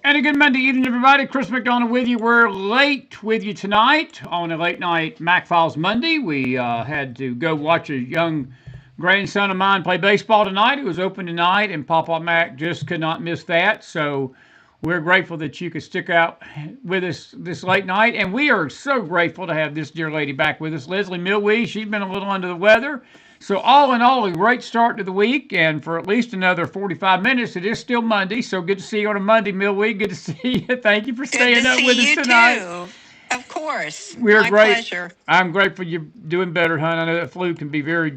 And a good Monday evening, everybody. Chris McDonald with you. We're late with you tonight on a late night McFiles Monday. We had to go watch a young grandson of mine play baseball tonight. It was open tonight, and Papa Mac just could not miss that. So we're grateful that you could stick out with us this late night. And we are so grateful to have this dear lady back with us, Leslie Millwee. She's been a little under the weather. So all in all, a great start to the week, and for at least another 45 minutes, it is still Monday. So good to see you on a Monday, Millwee. Good to see you. Thank you for staying up with us tonight. Too. Of course. We're My great. pleasure. I'm grateful you're doing better, hon. I know that flu can be very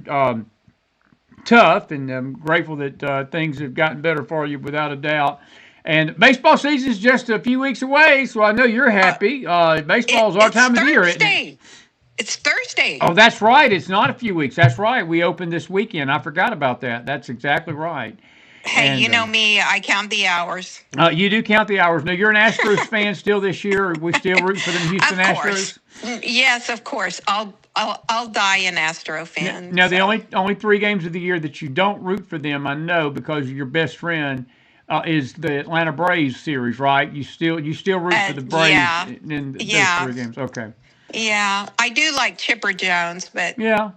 tough, and I'm grateful that things have gotten better for you without a doubt. And baseball season is just a few weeks away, so I know you're Uh, happy. Baseball is our it's time of the year, isn't it? Thursday. It's Thursday. Oh, that's right. It's not a few weeks. That's right. We opened this weekend. I forgot about that. That's exactly right. Hey, you And know me. I count the hours. you do count the hours. Now, you're an Astros fan still this year. Are we still rooting for them Houston Of course. Astros? Yes, of course. I'll die an Astro fan. Now, the So only 3 games of the year that you don't root for them, I know, because your best friend is the Atlanta Braves series, right? You still root for the Braves yeah, in those yeah, 3 games. Okay. yeah. I do like Chipper Jones, but Yeah,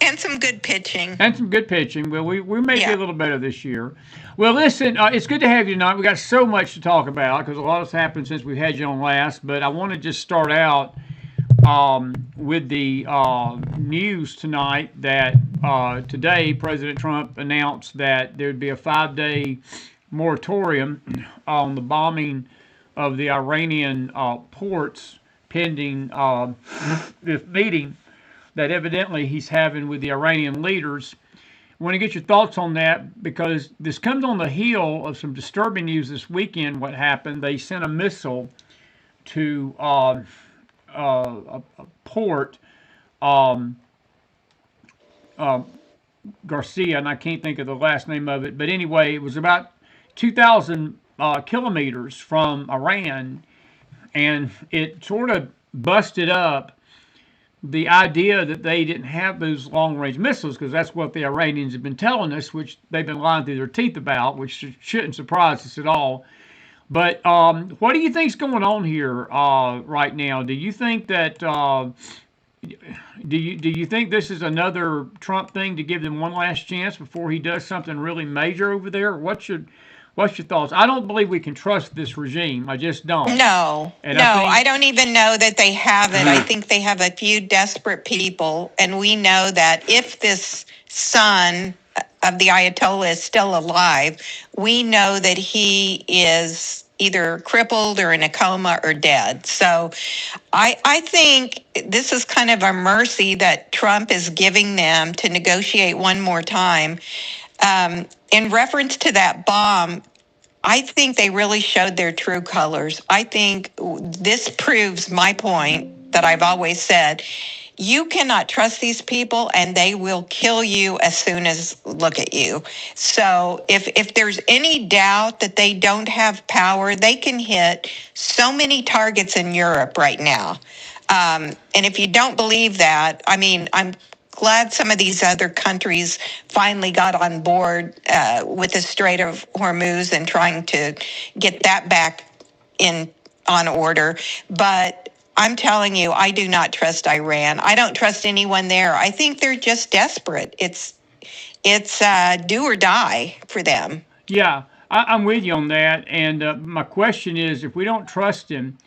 and some good pitching. and some good pitching. Well, we may be Yeah. a little better this year. Well, listen, it's good to have you tonight. We got so much to talk about because a lot has happened since we had you on last. But I want to just start out with the news tonight that today President Trump announced that there'd be a 5-day moratorium on the bombing of the Iranian ports pending this meeting that evidently he's having with the Iranian leaders. I want to get your thoughts on that because this comes on the heel of some disturbing news this weekend. What happened? They sent a missile to a port, um, uh, Garcia, and I can't think of the last name of it. But anyway, it was about 2,000 kilometers from Iran, and it sort of busted up the idea that they didn't have those long range missiles, because that's what the Iranians have been telling us, which they've been lying through their teeth about, which shouldn't surprise us at all. But what do you think's going on here right now? Do you think that do you think this is another Trump thing to give them one last chance before he does something really major over there? What's your thoughts? I don't believe we can trust this regime. I just don't. No, And no, I think I don't even know that they have it. I think they have a few desperate people. And we know that if this son of the Ayatollah is still alive, we know that he is either crippled or in a coma or dead. So I think this is kind of a mercy that Trump is giving them to negotiate one more time. In reference to that bomb, I think they really showed their true colors. I think this proves my point that I've always said. You cannot trust these people and they will kill you as soon as look at you. So if there's any doubt that they don't have power, they can hit so many targets in Europe right now. And if you don't believe that, I mean, I'm glad some of these other countries finally got on board with the Strait of Hormuz and trying to get that back in on order. But I'm telling you, I do not trust Iran. I don't trust anyone there. I think they're just desperate. It's do or die for them. yeah, I'm with you on that. And my question is, if we don't trust him,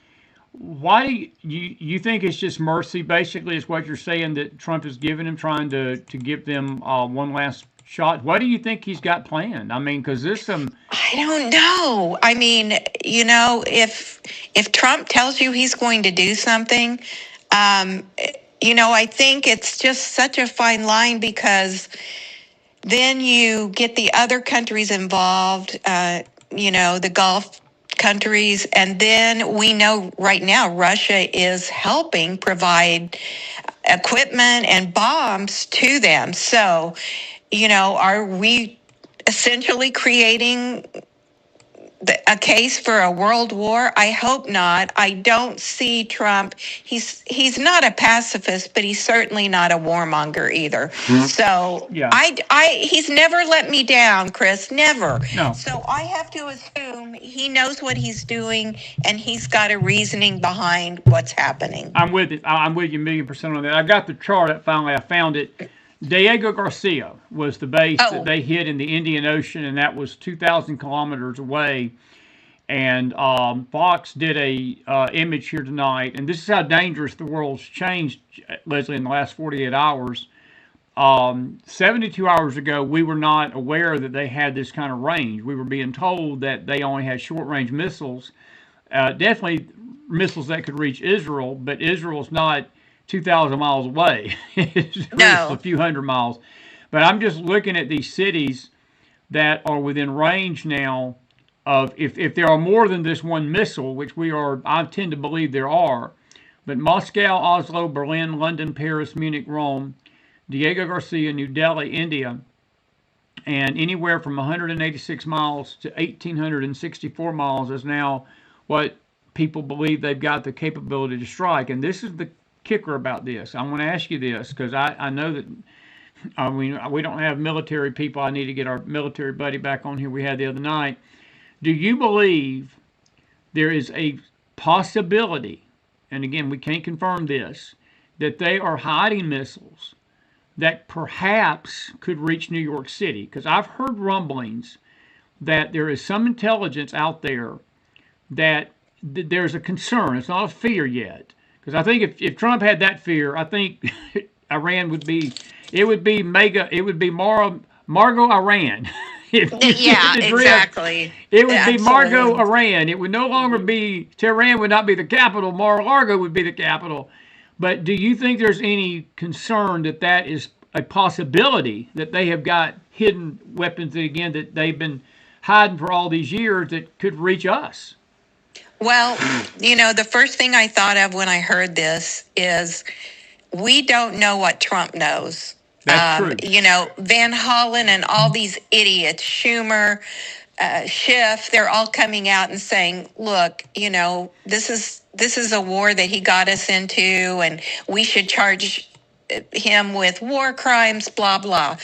why do you think it's just mercy? Basically, is what you're saying that Trump is giving him, trying to give them one last shot. What do you think he's got planned? I mean, because there's some. I don't know. I mean, you know, if Trump tells you he's going to do something, um, you know, I think it's just such a fine line because then you get the other countries involved, you know, the Gulf countries. And then we know right now Russia is helping provide equipment and bombs to them. So, you know, are we essentially creating a case for a world war? I hope not. I don't see Trump. He's not a pacifist, but he's certainly not a warmonger either. So Yeah. he's never let me down, Chris. Never. No. So I have to assume he knows what he's doing and he's got a reasoning behind what's happening. I'm with it. I'm with you 1,000,000% on that. I got the chart up finally. I found it. Diego Garcia was the base that they hit in the Indian Ocean, and that was 2,000 kilometers away. And Fox did a image here tonight, and this is how dangerous the world's changed, Leslie, in the last 48 hours. 72 hours ago, we were not aware that they had this kind of range. We were being told that they only had short-range missiles, definitely missiles that could reach Israel, but Israel's not 2,000 miles away. It's No. a few hundred miles. But I'm just looking at these cities that are within range now of if there are more than this one missile, which I tend to believe there are, but Moscow, Oslo, Berlin, London, Paris, Munich, Rome, Diego Garcia, New Delhi, India, and anywhere from 186 miles to 1,864 miles is now what people believe they've got the capability to strike. And this is the kicker about this. I want to ask you this because I know that we don't have military people. I need to get our military buddy back on here we had the other night. Do you believe there is a possibility, and again, we can't confirm this, that they are hiding missiles that perhaps could reach New York City? Because I've heard rumblings that there is some intelligence out there that there's a concern. It's not a fear yet. Because I think if Trump had that fear, I think Iran would be, it would be Margot Iran. Yeah, exactly. It would be Margot Iran. It would no longer be, Tehran would not be the capital. Mar-a-Lago would be the capital. But do you think there's any concern that that is a possibility, that they have got hidden weapons that, again, that they've been hiding for all these years that could reach us? Well, the first thing I thought of when I heard this is we don't know what Trump knows. That's true. Van Hollen and all these idiots, Schumer, Schiff, they're all coming out and saying, look, this is a war that he got us into, and we should charge him with war crimes, blah, blah.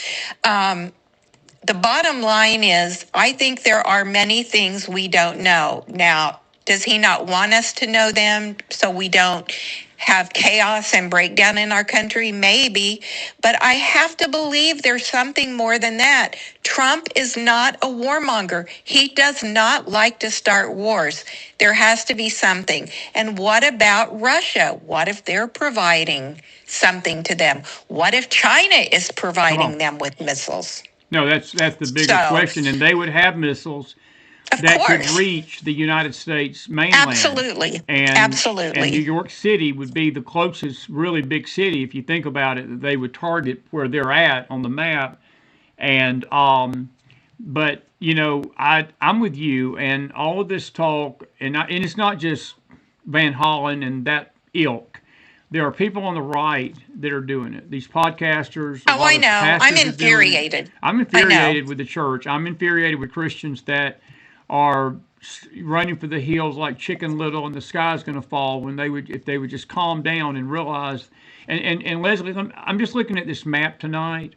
The bottom line is, I think there are many things we don't know. Now, does he not want us to know them so we don't have chaos and breakdown in our country? Maybe, but I have to believe there's something more than that. Trump is not a warmonger. He does not like to start wars. There has to be something. And what about Russia? What if they're providing something to them? What if China is providing them with missiles? No, that's the bigger question. And they would have missiles that could reach the United States mainland. Absolutely. And New York City would be the closest really big city, if you think about it, that they would target where they're at on the map. And but I'm with you, and all of this talk, and it's not just Van Hollen and that ilk. There are people on the right that are doing it. These podcasters. Oh, I know. I'm infuriated. I'm infuriated with the church. I'm infuriated with Christians that are running for the hills like Chicken Little, and the sky's going to fall if they would just calm down and realize. And Leslie, I'm just looking at this map tonight.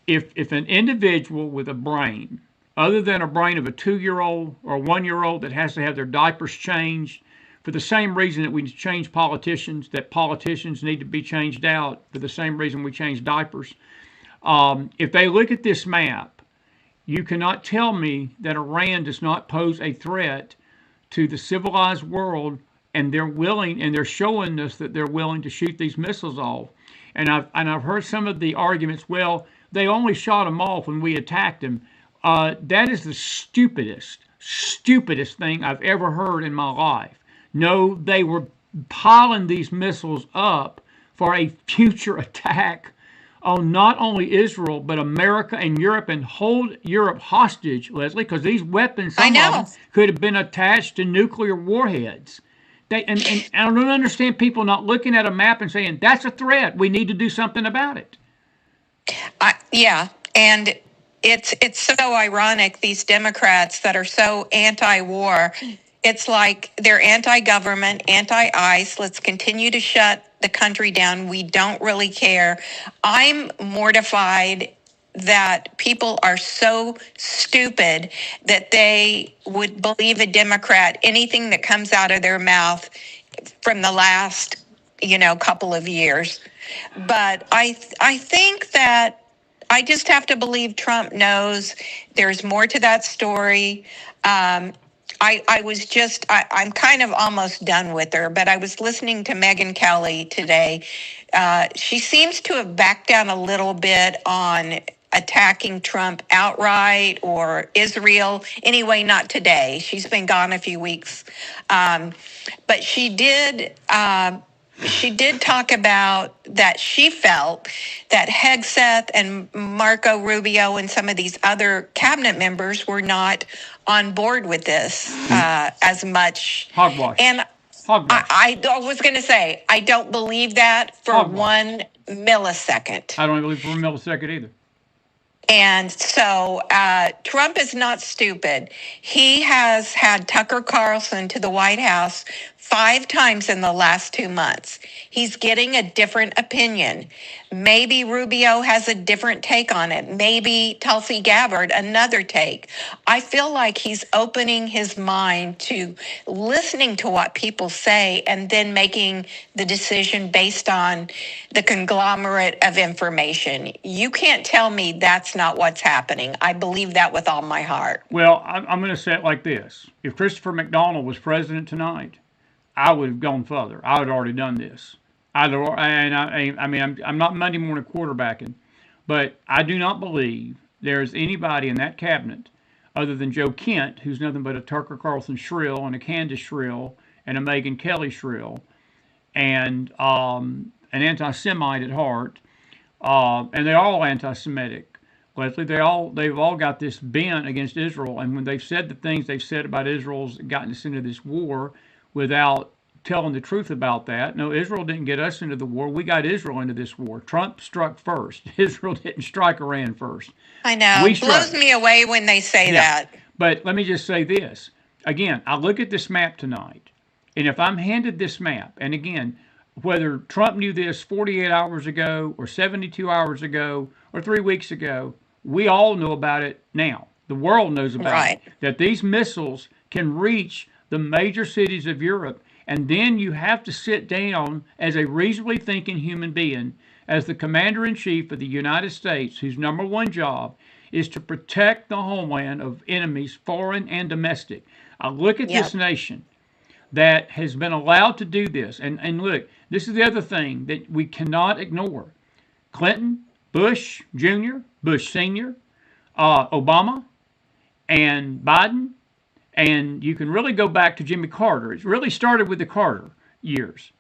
If an individual with a brain, other than a brain of a 2-year-old or a 1-year-old that has to have their diapers changed for the same reason that we change politicians, that politicians need to be changed out for the same reason we change diapers. If they look at this map, you cannot tell me that Iran does not pose a threat to the civilized world, and they're showing us that they're willing to shoot these missiles off. And I've heard some of the arguments, well, they only shot them off when we attacked them. That is the stupidest thing I've ever heard in my life. No, they were piling these missiles up for a future attack on not only Israel, but America and Europe, and hold Europe hostage, Leslie, because these weapons, some of them could have been attached to nuclear warheads. And I don't understand people not looking at a map and saying, that's a threat. We need to do something about it. Yeah, and it's so ironic, these Democrats that are so anti-war. It's like they're anti-government, anti-ICE. Let's continue to shut the country down. We don't really care. I'm mortified that people are so stupid that they would believe a Democrat, anything that comes out of their mouth from the last, couple of years. But I think that I just have to believe Trump knows there's more to that story. I'm kind of almost done with her, but I was listening to Megyn Kelly today. She seems to have backed down a little bit on attacking Trump outright or Israel. Anyway, not today. She's been gone a few weeks. But she did she did talk about that she felt that Hegseth and Marco Rubio and some of these other cabinet members were not on board with this as much. Hogwash. And Hogwash. I was going to say, I don't believe that for Hogwash. 1 millisecond. I don't believe for a millisecond either. And so Trump is not stupid. He has had Tucker Carlson to the White House 5 times in the last 2 months. He's getting a different opinion. Maybe Rubio has a different take on it. Maybe Tulsi Gabbard, another take. I feel like he's opening his mind to listening to what people say and then making the decision based on the conglomerate of information. You can't tell me that's not what's happening. I believe that with all my heart. Well, I'm going to say it like this. If Christopher McDonald was president tonight, I would have gone further. I would have already done this. I mean, I'm not Monday morning quarterbacking, but I do not believe there's anybody in that cabinet other than Joe Kent, who's nothing but a Tucker Carlson shrill and a Candace shrill and a Megyn Kelly shrill and an anti-Semite at heart, and they're all anti-Semitic. Leslie, they've all got this bent against Israel, and when they've said the things they've said about Israel's gotten us into this war without telling the truth about that. No, Israel didn't get us into the war. We got Israel into this war. Trump struck first. Israel didn't strike Iran first. I know. It blows me away when they say that. But let me just say this. Again, I look at this map tonight, and if I'm handed this map, and again, whether Trump knew this 48 hours ago or 72 hours ago or 3 weeks ago, we all know about it now. The world knows about it. That these missiles can reach the major cities of Europe, and then you have to sit down as a reasonably thinking human being, as the commander-in-chief of the United States, whose number one job is to protect the homeland of enemies, foreign and domestic. I look at this nation that has been allowed to do this, and look, this is the other thing that we cannot ignore. Clinton, Bush Jr., Bush Sr., Obama, and Biden, and you can really go back to Jimmy Carter. It really started with the Carter years.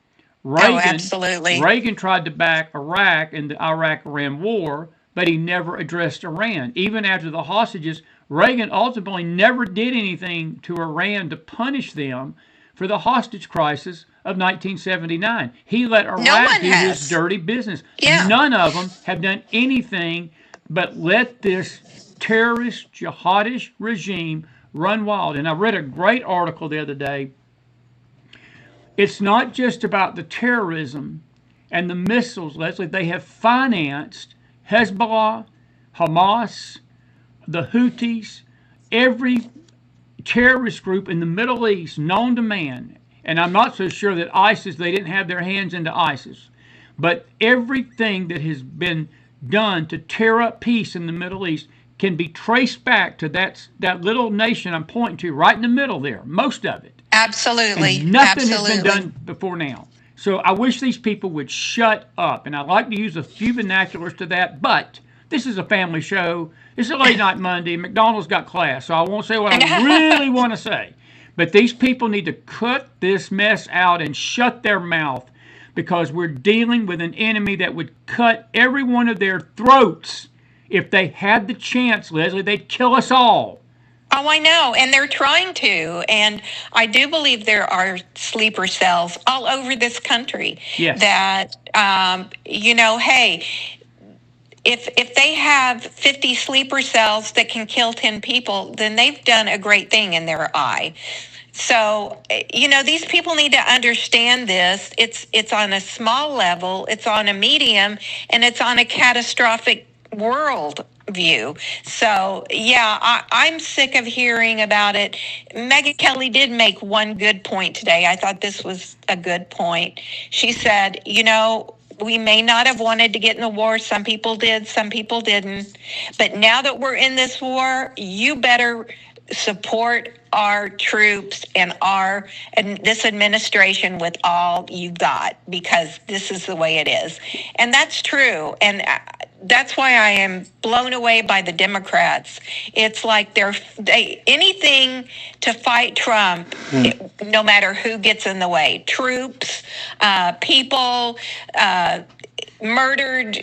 Absolutely. Reagan tried to back Iraq in the Iraq-Iran war, but he never addressed Iran. Even after the hostages, Reagan ultimately never did anything to Iran to punish them for the hostage crisis of 1979. He let Iraq do his dirty business. None of them have done anything but let this terrorist, jihadist regime run wild. And I read a great article the other day. It's not just about the terrorism and the missiles, Leslie. They have financed Hezbollah, Hamas, the Houthis, every terrorist group in the Middle East known to man. And I'm not so sure that ISIS, they didn't have their hands into ISIS. But everything that has been done to tear up peace in the Middle East can be traced back to that little nation I'm pointing to right in the middle there, most of it. Absolutely. And nothing has been done before now. So I wish these people would shut up. And I'd like to use a few vernaculars to that, but this is a family show. It's a late night Monday. McDonald's got class, so I won't say what I really want to say. But these people need to cut this mess out and shut their mouth, because we're dealing with an enemy that would cut every one of their throats. If they had the chance, Leslie, they'd kill us all. Oh, I know, and they're trying to. And I do believe there are sleeper cells all over this country. Yes. That, hey, if they have 50 sleeper cells that can kill 10 people, then they've done a great thing in their eye. So, these people need to understand this. It's on a small level, it's on a medium, and it's on a catastrophic world view. So, I'm sick of hearing about it. Megyn Kelly did make one good point today. I thought this was a good point. She said, we may not have wanted to get in the war. Some people did, some people didn't. But now that we're in this war, you better support our troops and this administration with all you got, because this is the way it is. And that's true. And that's why I am blown away by the Democrats. It's like they anything to fight Trump, no matter who gets in the way. Troops, people, murdered.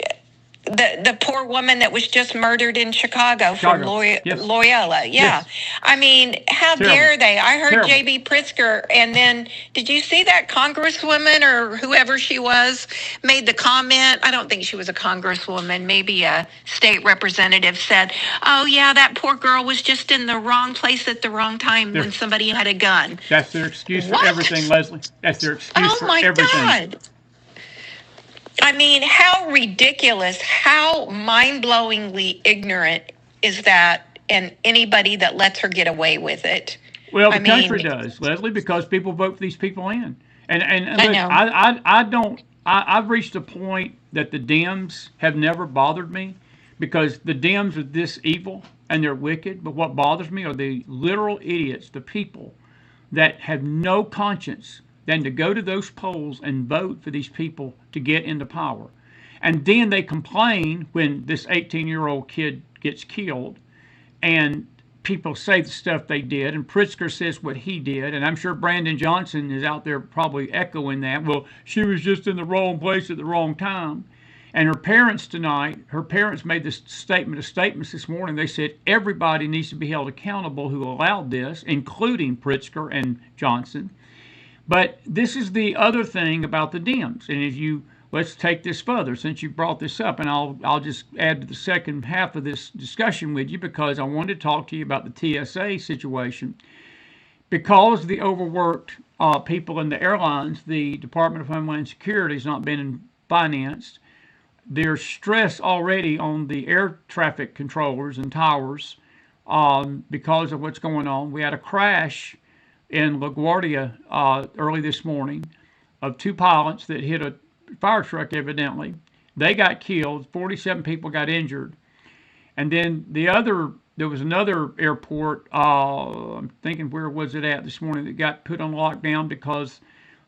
The poor woman that was just murdered in Chicago from Yes. Loyola. Yeah. Yes. I mean, how Terrible. dare they? I heard Terrible. J.B. Pritzker, and then did you see that congresswoman or whoever she was made the comment? I don't think she was a congresswoman, maybe a state representative, said, oh, yeah, that poor girl was just in the wrong place at the wrong time when somebody had a gun. That's their excuse for everything, Leslie. That's their excuse for everything. Oh, my God. I mean, how ridiculous, how mind-blowingly ignorant is that, and anybody that lets her get away with it? Well, the country does, Leslie, because people vote for these people in. And look, I've reached a point that the Dems have never bothered me, because the Dems are this evil and they're wicked. But what bothers me are the literal idiots, the people that have no conscience than to go to those polls and vote for these people to get into power. And then they complain when this 18-year-old kid gets killed, and people say the stuff they did, and Pritzker says what he did, and I'm sure Brandon Johnson is out there probably echoing that. Well, she was just in the wrong place at the wrong time. And her parents made this statements this morning. They said everybody needs to be held accountable who allowed this, including Pritzker and Johnson. But this is the other thing about the Dems, and let's take this further, since you brought this up, and I'll just add to the second half of this discussion with you, because I wanted to talk to you about the TSA situation. Because the overworked people in the airlines, the Department of Homeland Security has not been financed. There's stress already on the air traffic controllers and towers because of what's going on. We had a crash in LaGuardia early this morning of two pilots that hit a fire truck, evidently. They got killed. 47 people got injured. And then there was another airport, I'm thinking, where was it at this morning, that got put on lockdown because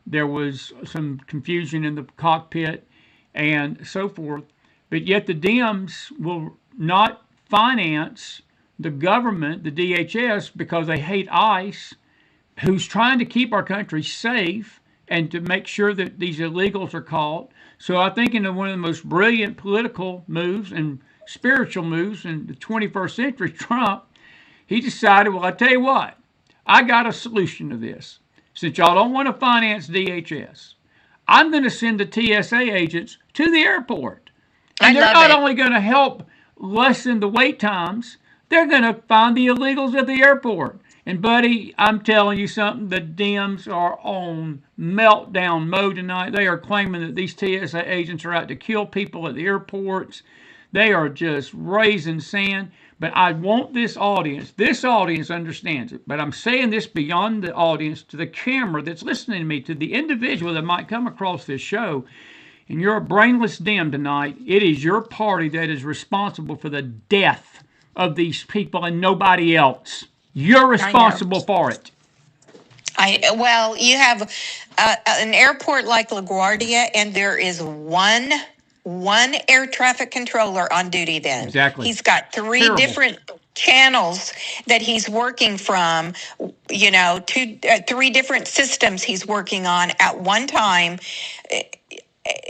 there was some confusion in the cockpit and so forth. But yet the Dems will not finance the government, the DHS, because they hate ICE, who's trying to keep our country safe and to make sure that these illegals are caught. So I think in one of the most brilliant political moves and spiritual moves in the 21st century, Trump, he decided, well, I tell you what, I got a solution to this. Since y'all don't want to finance DHS, I'm going to send the TSA agents to the airport. And they're not only going to help lessen the wait times, they're going to find the illegals at the airport. And, buddy, I'm telling you something, the Dems are on meltdown mode tonight. They are claiming that these TSA agents are out to kill people at the airports. They are just raising sand. But I want this audience understands it, but I'm saying this beyond the audience, to the camera that's listening to me, to the individual that might come across this show, and you're a brainless Dem tonight. It is your party that is responsible for the death of these people and nobody else. You're responsible for it. Well, you have an airport like LaGuardia, and there is one air traffic controller on duty then. Exactly. He's got three different channels that he's working from, three different systems he's working on at one time.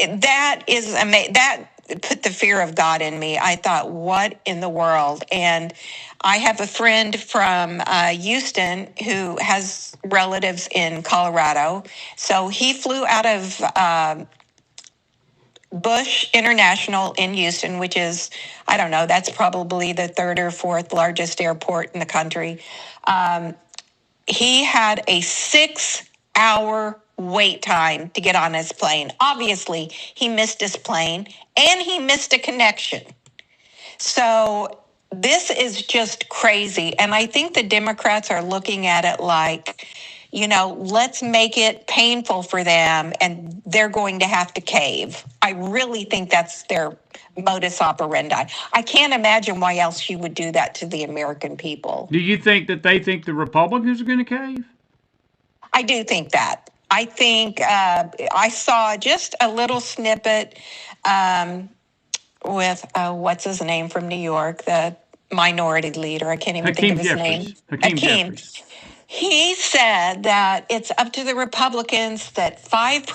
That is amazing. That put the fear of God in me. I thought, what in the world? And I have a friend from Houston who has relatives in Colorado. So he flew out of Bush International in Houston, which is, I don't know, that's probably the third or fourth largest airport in the country. He had a 6-hour wait time to get on his plane. Obviously, he missed his plane and he missed a connection. So this is just crazy. And I think the Democrats are looking at it like, let's make it painful for them and they're going to have to cave. I really think that's their modus operandi. I can't imagine why else she would do that to the American people. Do you think that they think the Republicans are going to cave? I do think that. I think I saw just a little snippet with what's his name from New York, the minority leader. I can't even think of his name. Hakeem Jeffries. He said that it's up to the Republicans, that 5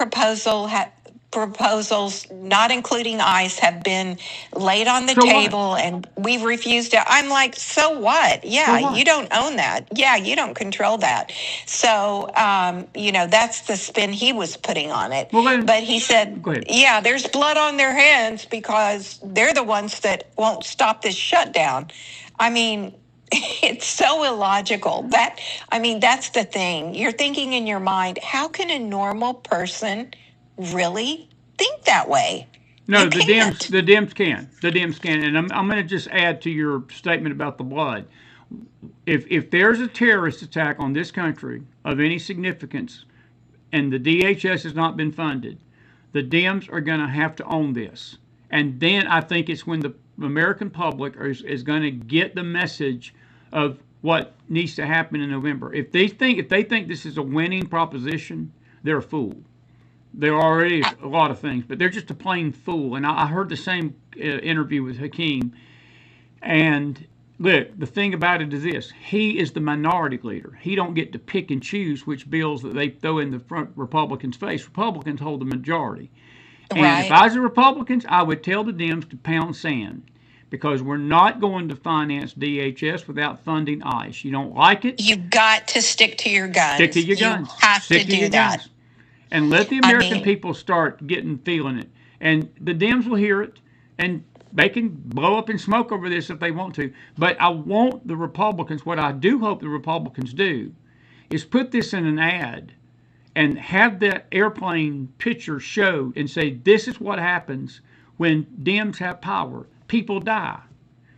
proposals, not including ICE, have been laid on the table, and we've refused it. I'm like, so what? Yeah, so what? You don't own that. Yeah, you don't control that. So, that's the spin he was putting on it. Well, but he said, yeah, there's blood on their hands because they're the ones that won't stop this shutdown. I mean, it's so illogical. That's the thing. You're thinking in your mind, how can a normal person really think that way? No, the Dems can. And I'm going to just add to your statement about the blood. If there's a terrorist attack on this country of any significance and the DHS has not been funded, the Dems are going to have to own this. And then I think it's when the American public is going to get the message of what needs to happen in November. If they think this is a winning proposition, they're a fool. They're already a lot of things, but they're just a plain fool. And I heard the same interview with Hakeem. And look, the thing about it is this: he is the minority leader. He don't get to pick and choose which bills that they throw in the front Republicans' face. Republicans hold the majority. And if I was the Republicans, I would tell the Dems to pound sand, because we're not going to finance DHS without funding ICE. You don't like it? You've got to stick to your guns. Stick to your guns. You have to do that. And let the American people start feeling it. And the Dems will hear it, and they can blow up in smoke over this if they want to. But I want the Republicans, what I do hope the Republicans do, is put this in an ad and have that airplane picture showed and say, this is what happens when Dems have power. People die,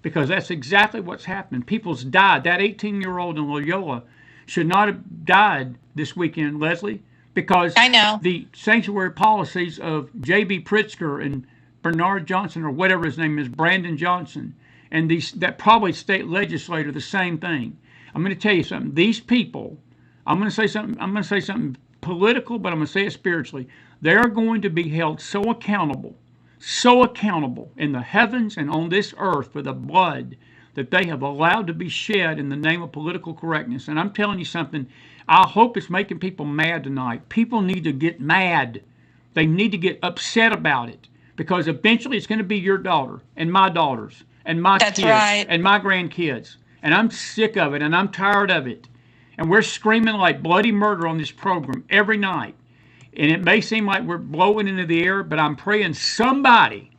because that's exactly what's happening. People's died. That 18-year-old in Loyola should not have died this weekend, Leslie, because I know the sanctuary policies of J.B. Pritzker and Bernard Johnson, or whatever his name is, Brandon Johnson, and that probably state legislator, the same thing. I'm going to tell you something. These people, I'm going to say something political, but I'm going to say it spiritually. They're going to be held so accountable in the heavens and on this earth for the blood that they have allowed to be shed in the name of political correctness. And I'm telling you something, I hope it's making people mad tonight. People need to get mad. They need to get upset about it, because eventually it's going to be your daughter and my daughters and my kids and my grandkids. And I'm sick of it, and I'm tired of it. And we're screaming like bloody murder on this program every night. And it may seem like we're blowing into the air, but I'm praying somebody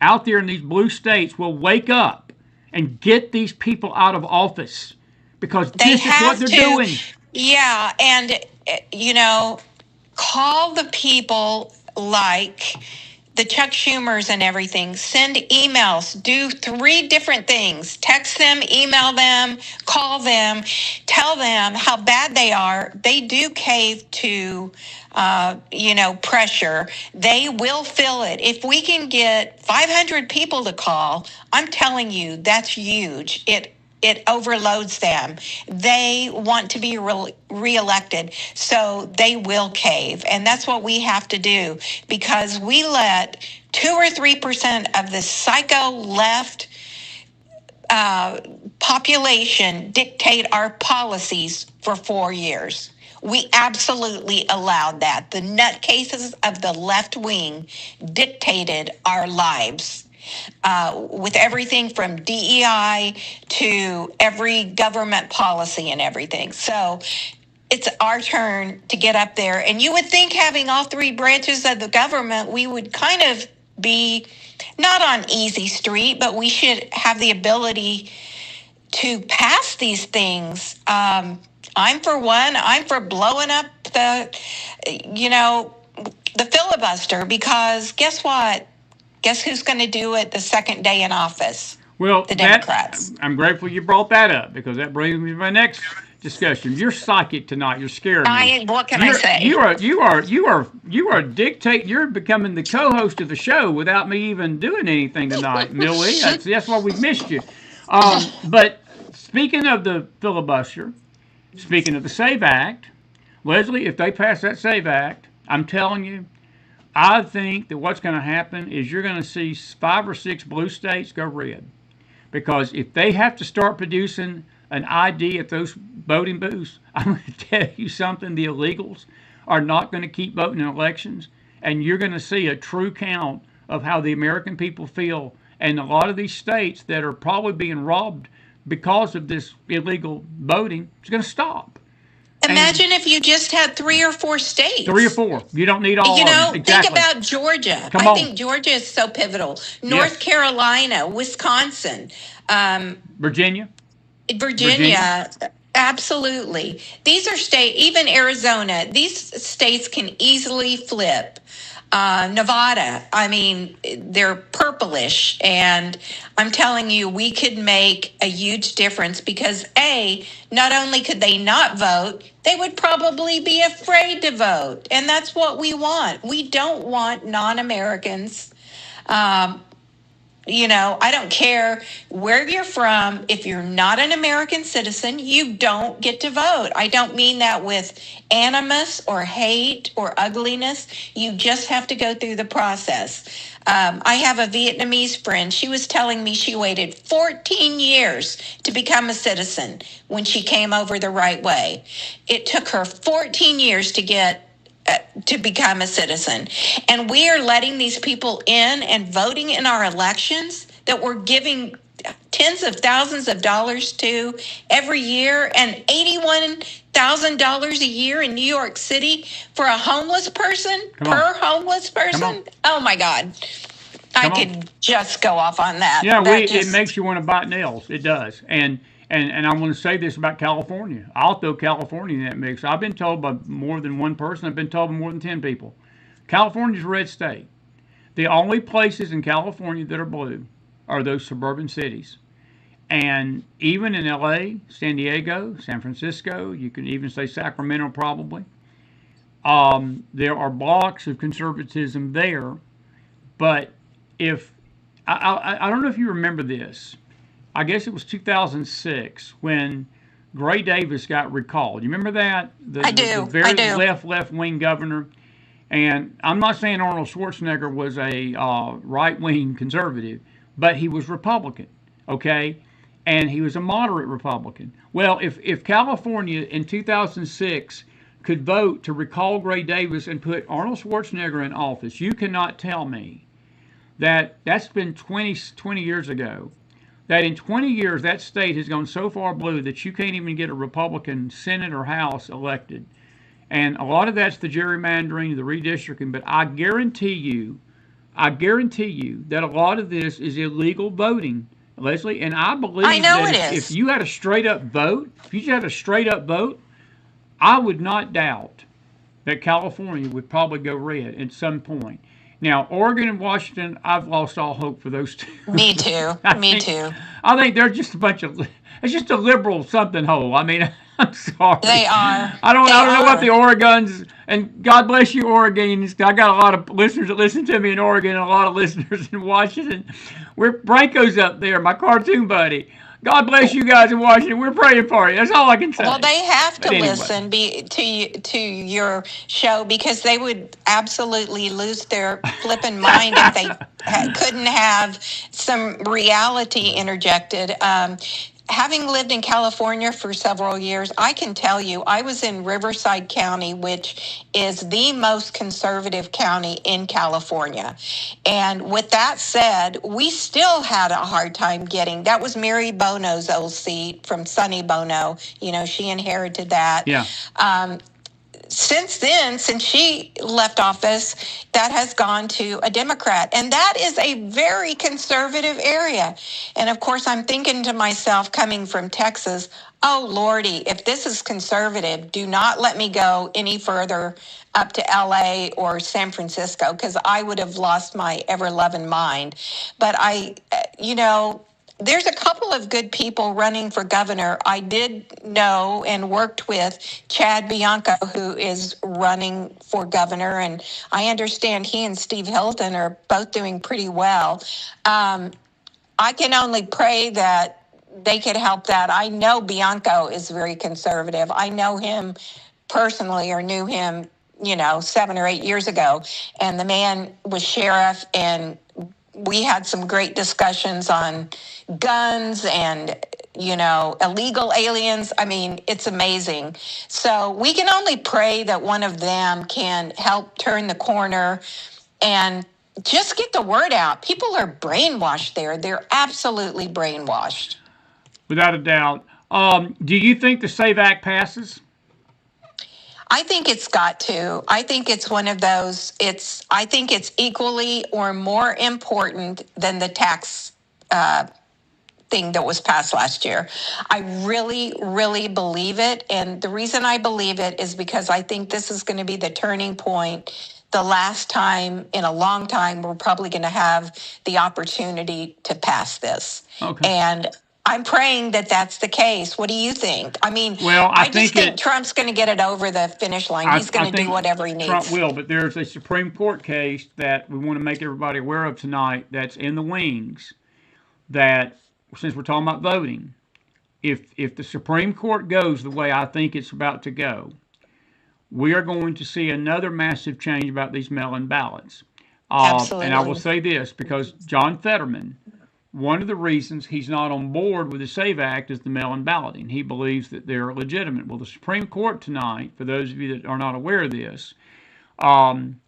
out there in these blue states will wake up and get these people out of office, because this is what they're doing. Yeah, and, call the people like the Chuck Schumers and everything. Send emails. Do 3 different things. Text them, email them, call them, tell them how bad they are. They do cave to, pressure. They will feel it. If we can get 500 people to call, I'm telling you, that's huge. It overloads them. They want to be reelected, so they will cave. And that's what we have to do, because we let 2 or 3% of the psycho left population dictate our policies for 4 years. We absolutely allowed that. The nutcases of the left wing dictated our lives. With everything from DEI to every government policy and everything. So it's our turn to get up there. And you would think, having all 3 branches of the government, we would kind of be not on easy street, but we should have the ability to pass these things. I'm for blowing up the filibuster, because guess what? Guess who's going to do it the second day in office? Well, the Democrats. I'm grateful you brought that up, because that brings me to my next discussion. You're psychic tonight. You're scaring me. What can I say? You are dictate. You're becoming the co-host of the show without me even doing anything tonight, Millwee. That's why we've missed you. But speaking of the filibuster, speaking of the SAVE Act, Leslie, if they pass that SAVE Act, I'm telling you, I think that what's going to happen is you're going to see 5 or 6 blue states go red. Because if they have to start producing an ID at those voting booths, I'm going to tell you something, the illegals are not going to keep voting in elections, and you're going to see a true count of how the American people feel. And a lot of these states that are probably being robbed because of this illegal voting is going to stop. Imagine if you just had 3 or 4 states. 3 or 4. You don't need all of them. Exactly. Think about Georgia. I think Georgia is so pivotal. North Carolina, Wisconsin. Virginia. Absolutely. These are states, even Arizona, these states can easily flip. Nevada, I mean, they're purplish, and I'm telling you, we could make a huge difference because not only could they not vote, they would probably be afraid to vote, and that's what we want. We don't want non-Americans. I don't care where you're from. If you're not an American citizen, you don't get to vote. I don't mean that with animus or hate or ugliness. You just have to go through the process. I have a Vietnamese friend. She was telling me she waited 14 years to become a citizen when she came over the right way. It took her 14 years to become a citizen. And we are letting these people in and voting in our elections that we're giving tens of thousands of dollars to every year, and $81,000 a year in New York City for a homeless person, homeless person. Oh my God. I could just go off on that. Yeah, it makes you want to bite nails. It does. And I want to say this about California. I'll throw California in that mix. I've been told by more than one person. I've been told by more than 10 people. California's a red state. The only places in California that are blue are those suburban cities. And even in LA, San Diego, San Francisco, you can even say Sacramento probably, there are blocks of conservatism there. But I don't know if you remember this. I guess it was 2006 when Gray Davis got recalled. You remember that? I do. The very left-wing governor. And I'm not saying Arnold Schwarzenegger was a right-wing conservative, but he was Republican, okay? And he was a moderate Republican. Well, if California in 2006 could vote to recall Gray Davis and put Arnold Schwarzenegger in office, you cannot tell me that's been 20 years ago, that in 20 years that state has gone so far blue that you can't even get a Republican Senate or House elected. And a lot of that's the gerrymandering, the redistricting, but I guarantee you that a lot of this is illegal voting, Leslie. And I believe that if you had a straight up vote, I would not doubt that California would probably go red at some point. Now, Oregon and Washington, I've lost all hope for those two. Me too. I think they're just it's just a liberal something hole. I mean, I'm sorry. They are. I don't know what the Oregons, and God bless you, Oregonians. I got a lot of listeners that listen to me in Oregon and a lot of listeners in Washington. We're Branko's up there, my cartoon buddy. God bless you guys in Washington. We're praying for you. That's all I can say. Well, they have to listen to your show because they would absolutely lose their flipping mind if they couldn't have some reality interjected. Having lived in California for several years, I can tell you I was in Riverside County, which is the most conservative county in California. And with that said, we still had a hard time that was Mary Bono's old seat from Sonny Bono. She inherited that. Yeah. Since then, since she left office, that has gone to a Democrat. And that is a very conservative area. And of course, I'm thinking to myself, coming from Texas, oh, Lordy, if this is conservative, do not let me go any further up to LA or San Francisco, because I would have lost my ever-loving mind. But there's a couple of good people running for governor. I did know and worked with Chad Bianco, who is running for governor, and I understand he and Steve Hilton are both doing pretty well. I can only pray that they could help that. I know Bianco is very conservative. I know him personally, or knew him, 7 or 8 years ago, and the man was sheriff, and we had some great discussions on guns and illegal aliens. I mean, it's amazing. So we can only pray that one of them can help turn the corner and just get the word out. People are brainwashed there. They're absolutely brainwashed. Without a doubt. Do you think the SAVE Act passes? I think it's got to. I think it's one of those. I think it's equally or more important than the tax thing that was passed last year. I really, really believe it. And the reason I believe it is because I think this is going to be the turning point. The last time in a long time, we're probably going to have the opportunity to pass this. Okay. And I'm praying that that's the case. What do you think? I mean, well, I just think Trump's going to get it over the finish line. He's going to do whatever he needs. Trump will, but there's a Supreme Court case that we want to make everybody aware of tonight that's in the wings, that, since we're talking about voting, if the Supreme Court goes the way I think it's about to go, we are going to see another massive change about these mail-in ballots. Absolutely. And I will say this, because John Fetterman, one of the reasons he's not on board with the SAVE Act is the mail-in balloting. He believes that they're legitimate. Well, the Supreme Court tonight, for those of you that are not aware of this, on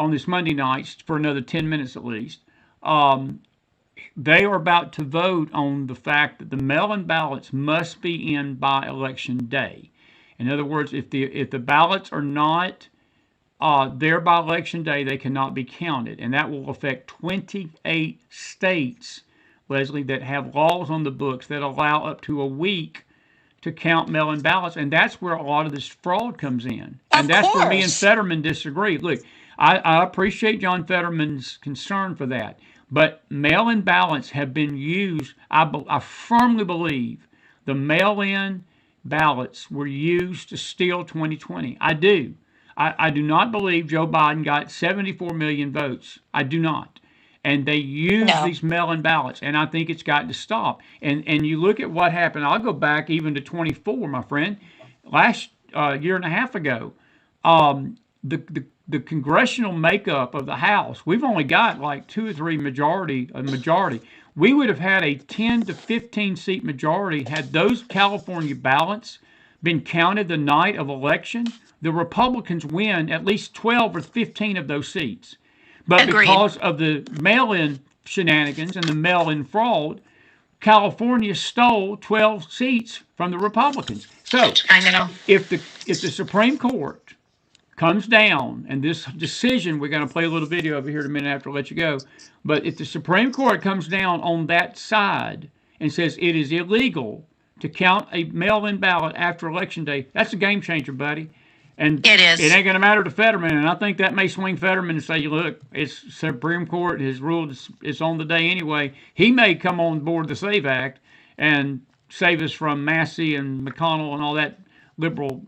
this Monday night, for another 10 minutes at least, they are about to vote on the fact that the mail-in ballots must be in by Election Day. In other words, if the ballots are not there by Election Day, they cannot be counted. And that will affect 28 states, Leslie, that have laws on the books that allow up to a week to count mail-in ballots. And that's where a lot of this fraud comes in. And that's where me and Fetterman disagree. Look, I appreciate John Fetterman's concern for that. But mail-in ballots have been used. I firmly believe the mail-in ballots were used to steal 2020. I do. I do not believe Joe Biden got 74 million votes. I do not. And they use these mail-in ballots, and I think it's got to stop. And you look at what happened. I'll go back even to 24, my friend. Last year and a half ago, the congressional makeup of the House, we've only got like 2 or 3 majority. We would have had a 10 to 15 seat majority had those California ballots been counted the night of election. The Republicans win at least 12 or 15 of those seats. But because of the mail-in shenanigans and the mail-in fraud, California stole 12 seats from the Republicans. So I know. If the Supreme Court comes down, and this decision, we're going to play a little video over here in a minute after I let you go, but if the Supreme Court comes down on that side and says it is illegal to count a mail-in ballot after Election Day, that's a game changer, buddy. And it is. It ain't going to matter to Fetterman, and I think that may swing Fetterman and say, look, it's Supreme Court has ruled it's on the day anyway. He may come on board the SAVE Act and save us from Massey and McConnell and all that liberal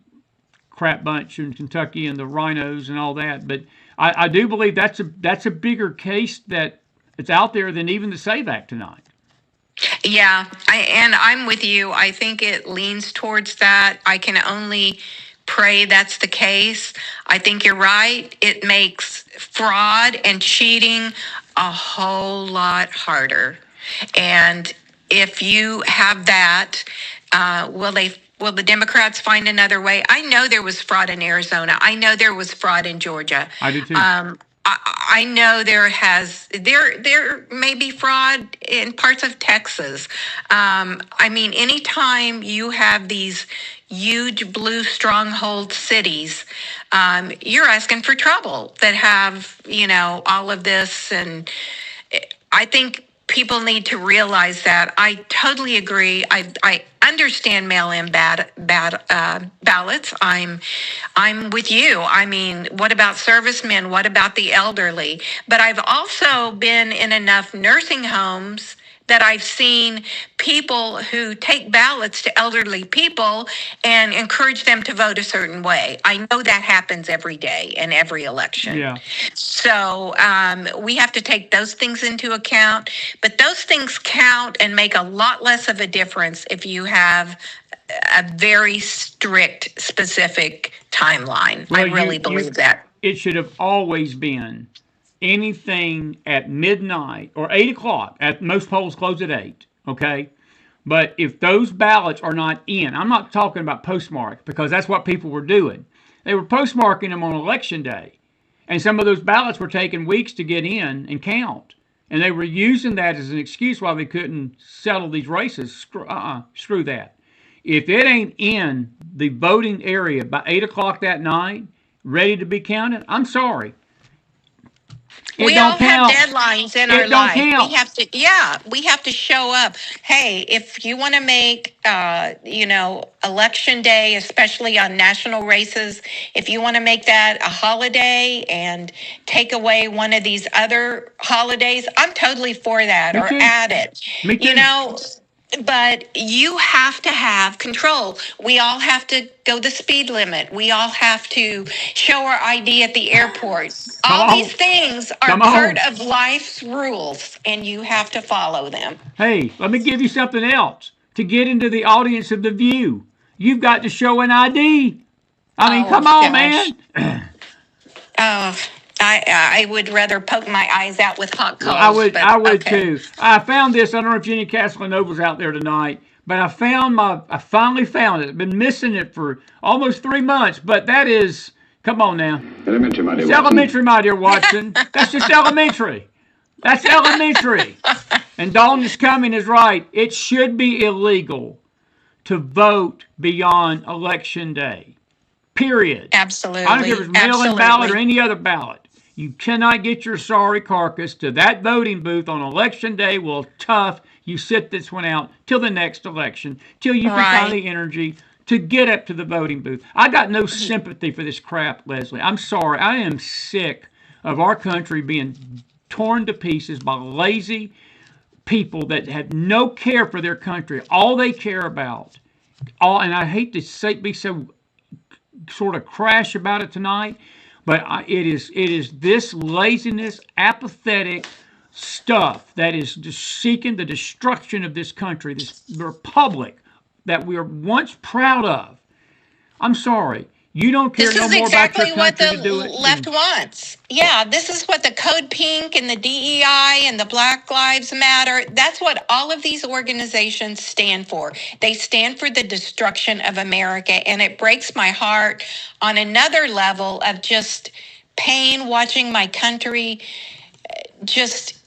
crap bunch in Kentucky and the rhinos and all that. But I do believe that's a bigger case that it's out there than even the SAVE Act tonight. Yeah, and I'm with you. I think it leans towards that. I can only pray that's the case. I think you're right. It makes fraud and cheating a whole lot harder. And if you have that, will the Democrats find another way? I know there was fraud in Arizona. I know there was fraud in Georgia. I do too. I know there may be fraud in parts of Texas. I mean, anytime you have these huge blue stronghold cities, you're asking for trouble that have, all of this. And I think people need to realize that. I totally agree. I understand mail-in ballots. I'm with you. I mean, what about servicemen? What about the elderly? But I've also been in enough nursing homes that I've seen people who take ballots to elderly people and encourage them to vote a certain way. I know that happens every day in every election. Yeah. So we have to take those things into account. But those things count and make a lot less of a difference if you have a very strict, specific timeline. Well, I really believe that. It should have always been anything at midnight or 8 o'clock. At most polls close at 8, okay? But if those ballots are not in, I'm not talking about postmarks because that's what people were doing. They were postmarking them on election day. And some of those ballots were taking weeks to get in and count. And they were using that as an excuse why they couldn't settle these races. Screw that. If it ain't in the voting area by 8 o'clock that night, ready to be counted, I'm sorry. We all have deadlines in our life. We have to show up. Hey, if you want to make, election day, especially on national races, if you want to make that a holiday and take away one of these other holidays, I'm totally for that. Or add it. Me too. But you have to have control. We all have to go the speed limit. We all have to show our ID at the airport. All these things are part of life's rules, and you have to follow them. Hey, let me give you something else. To get into the audience of The View, you've got to show an ID. I mean, come on, man. I would rather poke my eyes out with hot coals. I would too. I found this. I don't know if Jenny Castlenova's out there tonight, but I finally found it. I've been missing it for almost 3 months, but that is, come on now. Elementary, my dear It's Watson. elementary, my dear Watson. That's just elementary. That's elementary. And Dawn is coming is right. It should be illegal to vote beyond election day. Period. Absolutely. I don't care if it's mail-in ballot or any other ballot. You cannot get your sorry carcass to that voting booth on election day. Well, tough. You sit this one out till the next election, till you can find the energy to get up to the voting booth. I got no sympathy for this crap, Leslie. I'm sorry. I am sick of our country being torn to pieces by lazy people that have no care for their country. All they care about, and I hate to be so sort of crash about it tonight, but it is this laziness, apathetic stuff that is just seeking the destruction of this country, this republic that we were once proud of. I'm sorry. You don't care no more about your country to do it. This is exactly what the left wants. Yeah, this is what the Code Pink and the DEI and the Black Lives Matter, that's what all of these organizations stand for. They stand for the destruction of America, and it breaks my heart on another level of just pain watching my country just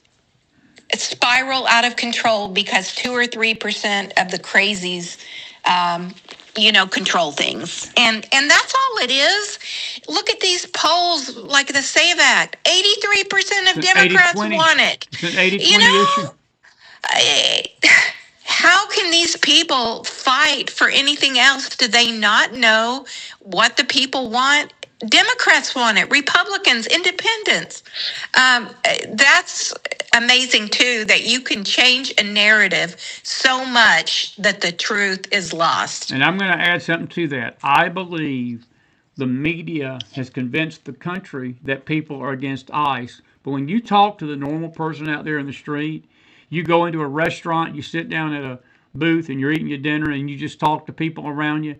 spiral out of control because 2 or 3% of the crazies control things. And that's all it is. Look at these polls, like the SAVE Act. 83% of Democrats want it. It's an 80-20 issue. How can these people fight for anything else? Do they not know what the people want? Democrats want it, Republicans, independents. That's amazing, too, that you can change a narrative so much that the truth is lost. And I'm going to add something to that. I believe the media has convinced the country that people are against ICE. But when you talk to the normal person out there in the street, you go into a restaurant, you sit down at a booth, and you're eating your dinner, and you just talk to people around you.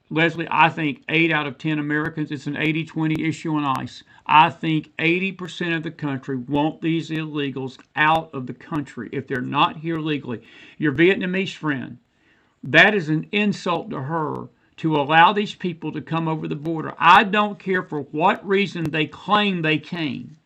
Leslie, I think 8 out of 10 Americans, it's an 80-20 issue on ICE. I think 80% of the country want these illegals out of the country if they're not here legally. Your Vietnamese friend, that is an insult to her to allow these people to come over the border. I don't care for what reason they claim they came.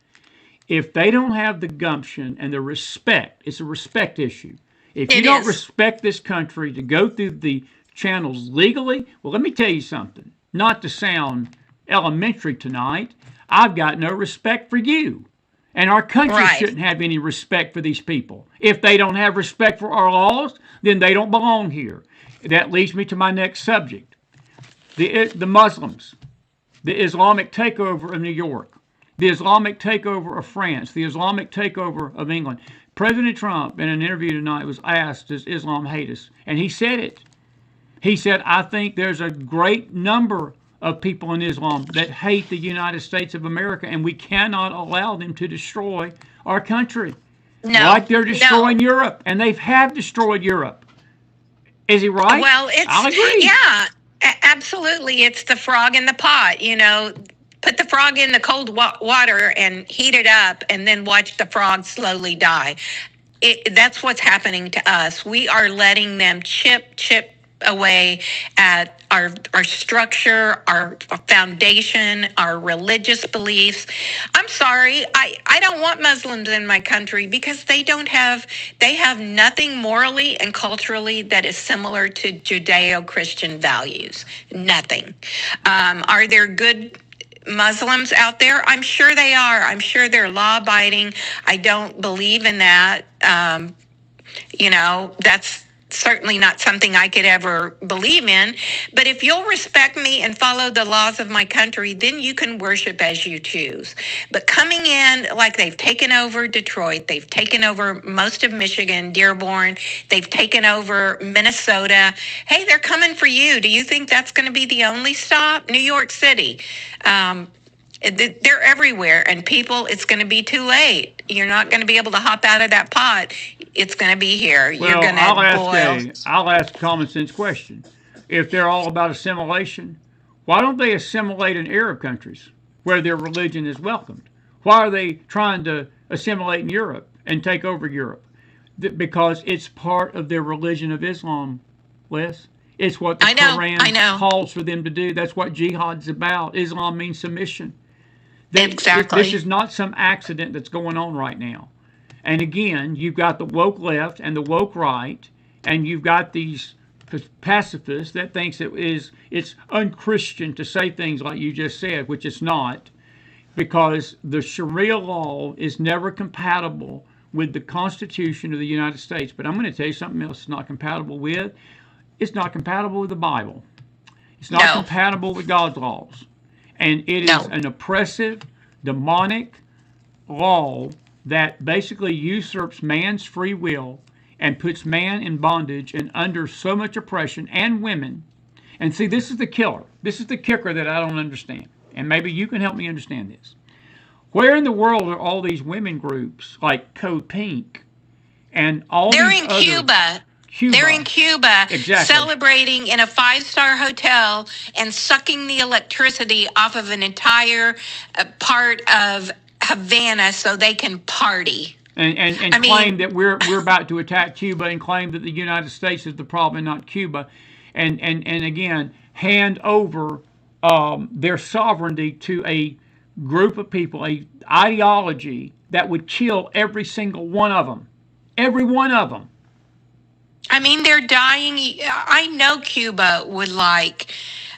If they don't have the gumption and the respect, it's a respect issue. If you don't respect this country to go through the channels legally, well, let me tell you something. Not to sound elementary tonight, I've got no respect for you. And our country shouldn't have any respect for these people. If they don't have respect for our laws, then they don't belong here. That leads me to my next subject. The Muslims, the Islamic takeover of New York, the Islamic takeover of France, the Islamic takeover of England. President Trump, in an interview tonight, was asked, does Islam hate us? And he said it. He said, I think there's a great number of people in Islam that hate the United States of America, and we cannot allow them to destroy our country. No, like they're destroying Europe, and they have destroyed Europe. Is he right? Well, I'll agree. Yeah, absolutely. It's the frog in the pot, you know. Put the frog in the cold water and heat it up, and then watch the frog slowly die. That's what's happening to us. We are letting them chip away at our structure, our foundation, our religious beliefs. I'm sorry, I don't want Muslims in my country because they have nothing morally and culturally that is similar to Judeo-Christian values. Nothing. Are there good Muslims out there? I'm sure they are. I'm sure they're law-abiding. I don't believe in that. That's certainly not something I could ever believe in. But if you'll respect me and follow the laws of my country, then you can worship as you choose. But coming in like they've taken over Detroit, they've taken over most of Michigan, Dearborn, they've taken over Minnesota. Hey, they're coming for you. Do you think that's going to be the only stop? New York City. They're everywhere, and people, it's going to be too late. You're not going to be able to hop out of that pot. It's going to be here. Well, You're going to boil. I'll ask a common sense question. If they're all about assimilation, why don't they assimilate in Arab countries where their religion is welcomed? Why are they trying to assimilate in Europe and take over Europe? Because it's part of their religion of Islam, Wes. It's what the Quran calls for them to do. That's what jihad's about. Islam means submission. Exactly. This is not some accident that's going on right now. And again, you've got the woke left and the woke right, and you've got these pacifists that thinks it's unchristian to say things like you just said, which it's not, because the Sharia law is never compatible with the Constitution of the United States. But I'm going to tell you something else it's not compatible with. It's not compatible with the Bible. It's not compatible with God's laws. And it is an oppressive, demonic law that basically usurps man's free will and puts man in bondage and under so much oppression, and women. And see, this is the killer. This is the kicker that I don't understand. And maybe you can help me understand this. Where in the world are all these women groups like Code Pink and all They're these in other... Cuba. They're in Cuba, celebrating in a 5-star hotel and sucking the electricity off of an entire part of Havana so they can party. And claim that we're about to attack Cuba, and claim that the United States is the problem and not Cuba. And again, hand over their sovereignty to a group of people, a ideology that would kill every single one of them. Every one of them. I mean, they're dying. I know Cuba would like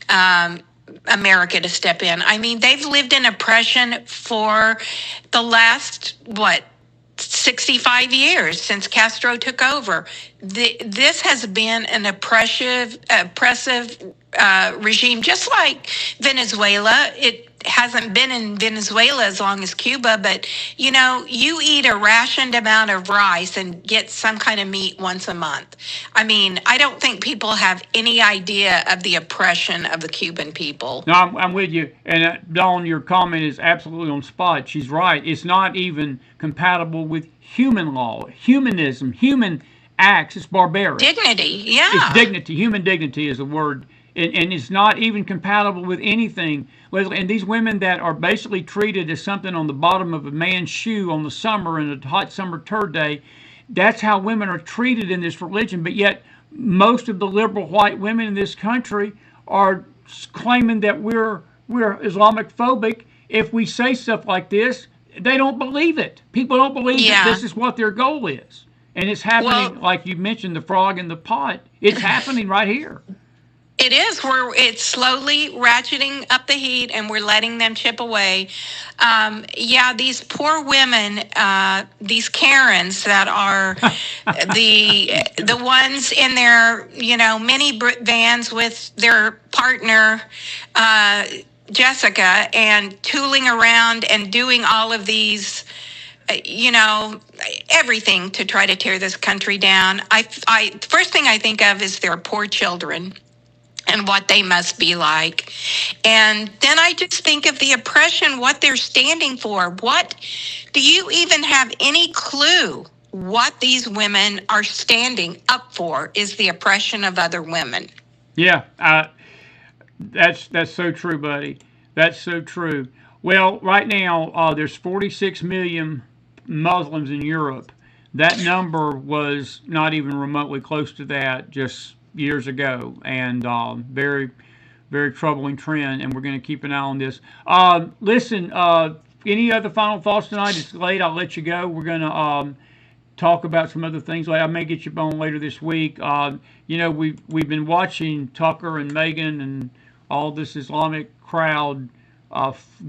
America to step in. I mean, they've lived in oppression for the last, 65 years since Castro took over. This has been an oppressive regime, just like Venezuela. It hasn't been in Venezuela as long as Cuba, but you eat a rationed amount of rice and get some kind of meat once a month. I mean, I don't think people have any idea of the oppression of the Cuban people. No, I'm with you. And Dawn, your comment is absolutely on spot. She's right. It's not even compatible with human law, humanism, human acts. It's barbaric. Dignity, yeah. It's dignity. Human dignity is the word. And it's not even compatible with anything. And these women that are basically treated as something on the bottom of a man's shoe on the summer in a hot summer turd day, that's how women are treated in this religion. But yet most of the liberal white women in this country are claiming that we're Islamic phobic. If we say stuff like this, they don't believe it. People don't believe that this is what their goal is. And it's happening, like you mentioned, the frog in the pot. It's happening right here. It is. It's slowly ratcheting up the heat, and we're letting them chip away. These poor women, these Karens that are the ones in their mini vans with their partner Jessica, and tooling around and doing all of these everything to try to tear this country down. The first thing I think of is their poor children and what they must be like. And then I just think of the oppression, what they're standing for. What do you even have any clue what these women are standing up for is the oppression of other women? Yeah, that's so true, buddy. That's so true. Well, right now there's 46 million Muslims in Europe. That number was not even remotely close to that just years ago, and very, very troubling trend. And we're going to keep an eye on this. Listen, any other final thoughts tonight? It's late. I'll let you go. We're going to talk about some other things. I may get you on later this week. We've been watching Tucker and Megan and all this Islamic crowd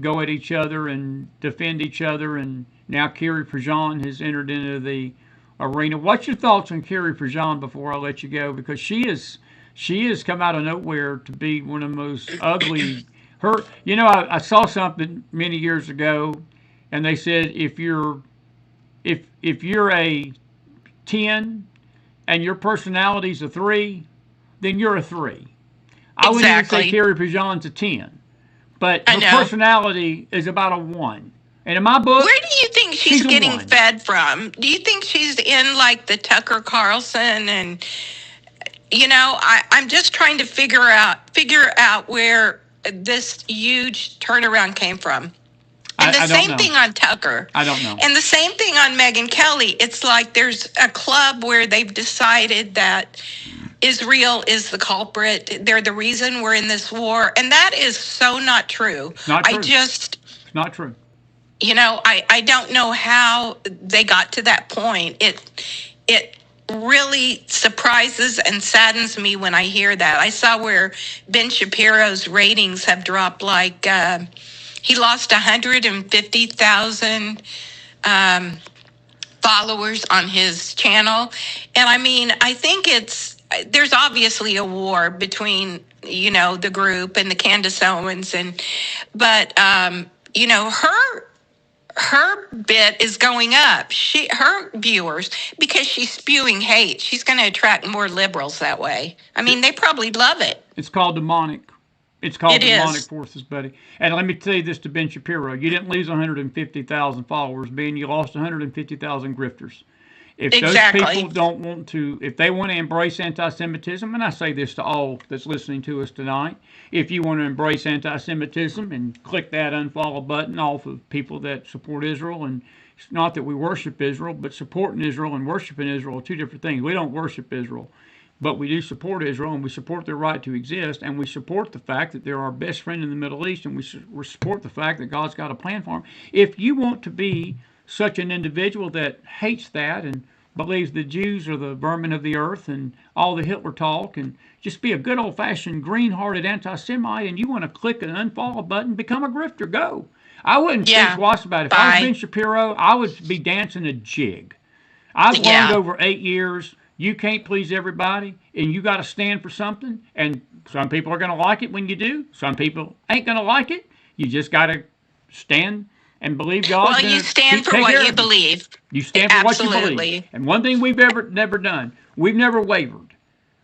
go at each other and defend each other, and now Kerry Prejean has entered into the arena. What's your thoughts on Kerry Prejean before I let you go? Because she has come out of nowhere to be one of the most ugly. I saw something many years ago, and they said if you're a 10 and your personality's a 3, then you're a 3. I wouldn't even say Kerry Prejean's a 10, but her personality is about a 1. And in my book, where do you think she's getting fed from? Do you think she's in like the Tucker Carlson? And I'm just trying to figure out where this huge turnaround came from. And the same thing on Tucker. I don't know. And the same thing on Megyn Kelly. It's like there's a club where they've decided that Israel is the culprit. They're the reason we're in this war. And that is so not true. Not true. It's not true. I don't know how they got to that point. It really surprises and saddens me when I hear that. I saw where Ben Shapiro's ratings have dropped like... he lost 150,000 followers on his channel. And I think there's obviously a war between, the group and the Candace Owens. But her bit is going up. Her viewers, because she's spewing hate, she's going to attract more liberals that way. They probably love it. It's called demonic. It's called demonic forces, buddy. And let me tell you this to Ben Shapiro. You didn't lose 150,000 followers, Ben. You lost 150,000 grifters. If those people don't want to, if they want to embrace anti-Semitism, and I say this to all that's listening to us tonight, if you want to embrace anti-Semitism and click that unfollow button off of people that support Israel, and it's not that we worship Israel, but supporting Israel and worshiping Israel are two different things. We don't worship Israel. But we do support Israel, and we support their right to exist, and we support the fact that they're our best friend in the Middle East, and we support the fact that God's got a plan for them. If you want to be such an individual that hates that and believes the Jews are the vermin of the earth and all the Hitler talk, and just be a good old-fashioned green-hearted anti-Semite, and you want to click an unfollow button, become a grifter, go. I wouldn't think twice about it. If I was Ben Shapiro, I would be dancing a jig. I've learned over 8 years, you can't please everybody, and you got to stand for something. And some people are going to like it when you do. Some people ain't going to like it. You just got to stand and believe God. Well, you stand for what you believe. You stand for what you believe. And one thing we've never done, we've never wavered.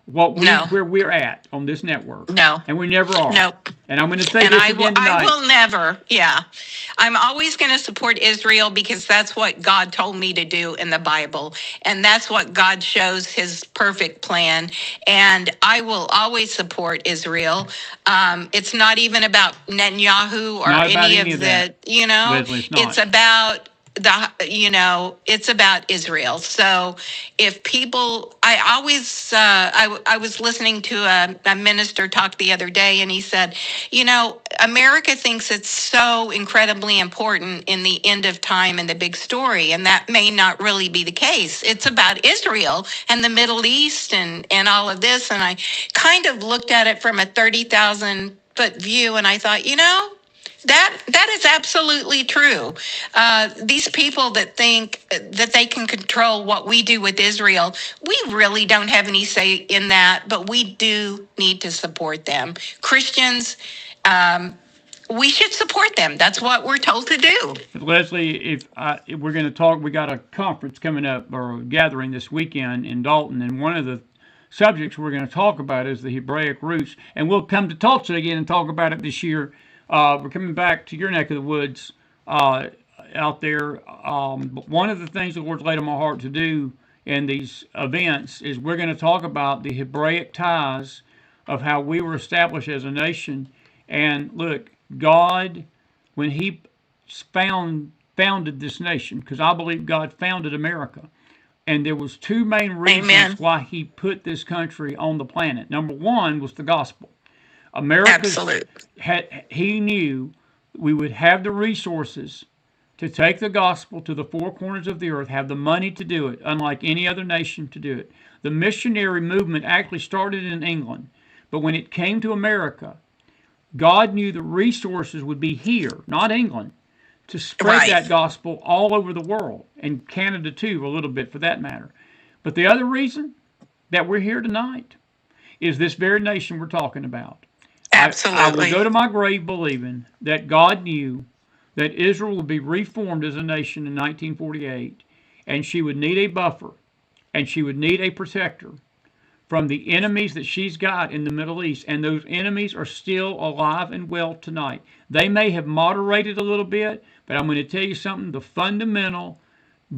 Where we're at on this network. No. And we never are. Nope. And I'm going to say this again tonight. I will never, I'm always going to support Israel because that's what God told me to do in the Bible. And that's what God shows his perfect plan. And I will always support Israel. It's not even about Netanyahu or any of the, Leslie, it's about it's about Israel. So if people, I was listening to a minister talk the other day, and he said, America thinks it's so incredibly important in the end of time and the big story, and that may not really be the case. It's about Israel and the Middle East and all of this. And I kind of looked at it from a 30,000 foot view, and I thought, that is absolutely true. These people that think that they can control what we do with Israel, we really don't have any say in that, but we do need to support them. Christians, we should support them. That's what we're told to do. Leslie, if we're going to talk, we got a conference coming up or a gathering this weekend in Dalton, and one of the subjects we're going to talk about is the Hebraic roots, and we'll come to Tulsa again and talk about it this year. We're coming back to your neck of the woods out there. But one of the things the Lord's laid on my heart to do in these events is we're going to talk about the Hebraic ties of how we were established as a nation. And look, God, when He founded this nation, because I believe God founded America, and there was two main reasons Amen. why He put this country on the planet. Number one was the gospel. America's Absolutely. He knew we would have the resources to take the gospel to the four corners of the earth, have the money to do it, unlike any other nation to do it. The missionary movement actually started in England, but when it came to America, God knew the resources would be here, not England, to spread Right. that gospel all over the world, and Canada too, a little bit for that matter. But the other reason that we're here tonight is this very nation we're talking about. I will Absolutely. go to my grave believing that God knew that Israel would be reformed as a nation in 1948, and she would need a buffer, and she would need a protector from the enemies that she's got in the Middle East, and those enemies are still alive and well tonight. They may have moderated a little bit, but I'm going to tell you something. The fundamental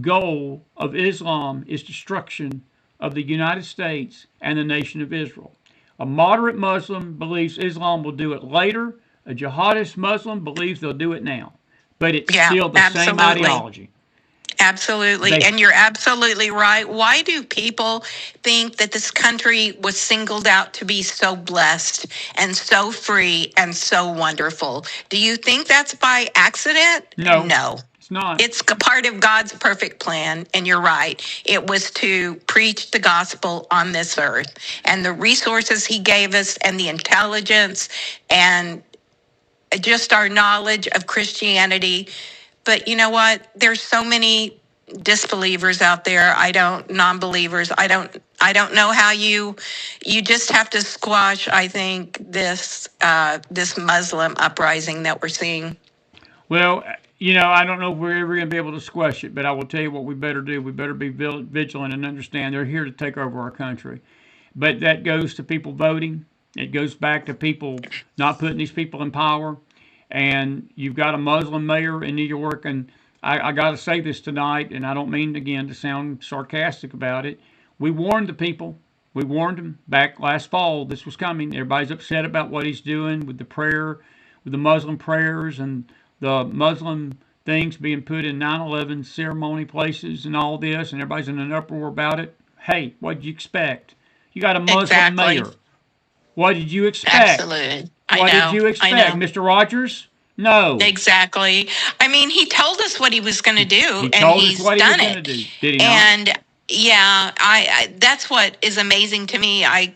goal of Islam is destruction of the United States and the nation of Israel. A moderate Muslim believes Islam will do it later. A jihadist Muslim believes they'll do it now. But it's Yeah, still the same absolutely. ideology. Absolutely. And you're absolutely right. Why do people think that this country was singled out to be so blessed and so free and so wonderful? Do you think that's by accident? No. No. It's not. It's a part of God's perfect plan, and you're right. It was to preach the gospel on this earth, and the resources He gave us, and the intelligence, and just our knowledge of Christianity. But you know what? There's so many disbelievers out there. Non-believers. I don't know how you just have to squash, I think, this Muslim uprising that we're seeing. Well, I don't know if we're ever going to be able to squash it, but I will tell you what we better do. We better be vigilant and understand they're here to take over our country. But that goes to people voting. It goes back to people not putting these people in power. And you've got a Muslim mayor in New York, and I got to say this tonight, and I don't mean, again, to sound sarcastic about it. We warned the people. We warned them back last fall this was coming. Everybody's upset about what he's doing with the prayer, with the Muslim prayers, and the Muslim things being put in 9/11 ceremony places and all this, and everybody's in an uproar about it. Hey, what did you expect? You got a Muslim Exactly. mayor. What did you expect? Absolutely. What did you expect, Mr. Rogers? No. Exactly. I mean, he told us what he was going to do, He and told us he's what he was done going to it. do. Did he not? And yeah, I that's what is amazing to me. I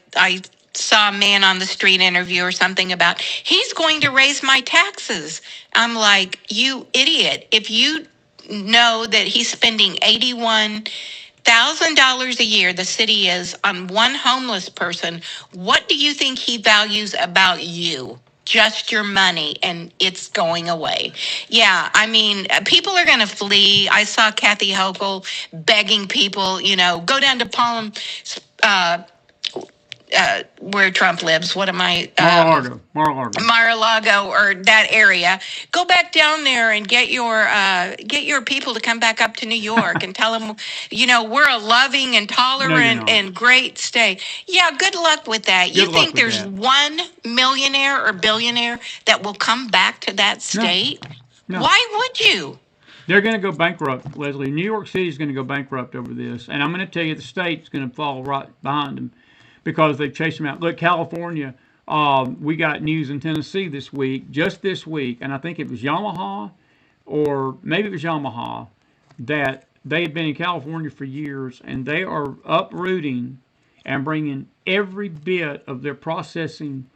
saw a man on the street interview or something about he's going to raise my taxes. I'm like, you idiot! If you know that he's spending $81,000 a year, the city is, on one homeless person, what do you think he values about you? Just your money, and it's going away. Yeah, I mean, people are going to flee. I saw Kathy Hochul begging people, go down to Palm, where Trump lives. What am I? Mar-a-Lago. Mar-a-Lago, or that area. Go back down there and get your people to come back up to New York and tell them, we're a loving and tolerant and great state. Yeah, good luck with that. You think there's one millionaire or billionaire that will come back to that state? No. Why would you? They're going to go bankrupt, Leslie. New York City is going to go bankrupt over this, and I'm going to tell you the state's going to fall right behind them because they've chased them out. Look, California. We got news in Tennessee just this week, and I think it was Yamaha, or maybe it was Yamaha, that they had been in California for years, and they are uprooting and bringing every bit of their processing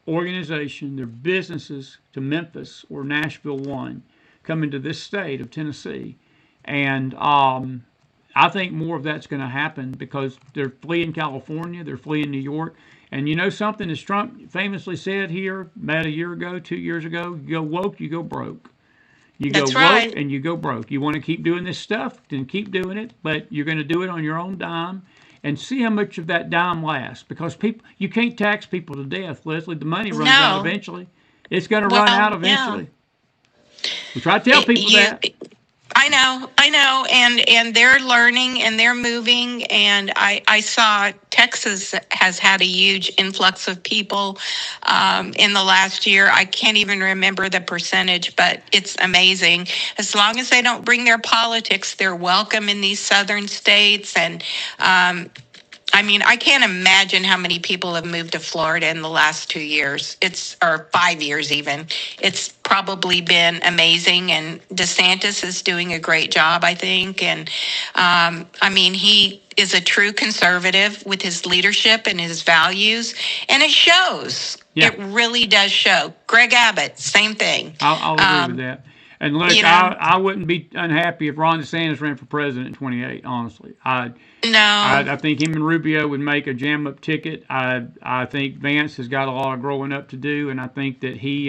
organization, their businesses, to Memphis or Nashville 1, coming to this state of Tennessee. And I think more of that's going to happen because they're fleeing California, they're fleeing New York. And you know something, as Trump famously said here about a year ago, 2 years ago, you go woke, you go broke. You go That's woke right. and you go broke. You want to keep doing this stuff, then keep doing it, but you're going to do it on your own dime and see how much of that dime lasts. Because people, you can't tax people to death, Leslie. The money runs out No. eventually. It's going to run Well, out yeah. eventually. We try to tell people You that. I know, and they're learning and they're moving, and I saw Texas has had a huge influx of people in the last year. I can't even remember the percentage, but it's amazing. As long as they don't bring their politics, they're welcome in these southern states, and I mean, I can't imagine how many people have moved to Florida in the last 2 years. Or 5 years even. It's probably been amazing. And DeSantis is doing a great job, I think. And I mean, he is a true conservative with his leadership and his values. And it shows. Yeah. It really does show. Greg Abbott, same thing. I'll agree with that. And look, You know, I wouldn't be unhappy if Ron DeSantis ran for president in 28, honestly. no. I think him and Rubio would make a jam-up ticket. I think Vance has got a lot of growing up to do, and I think that he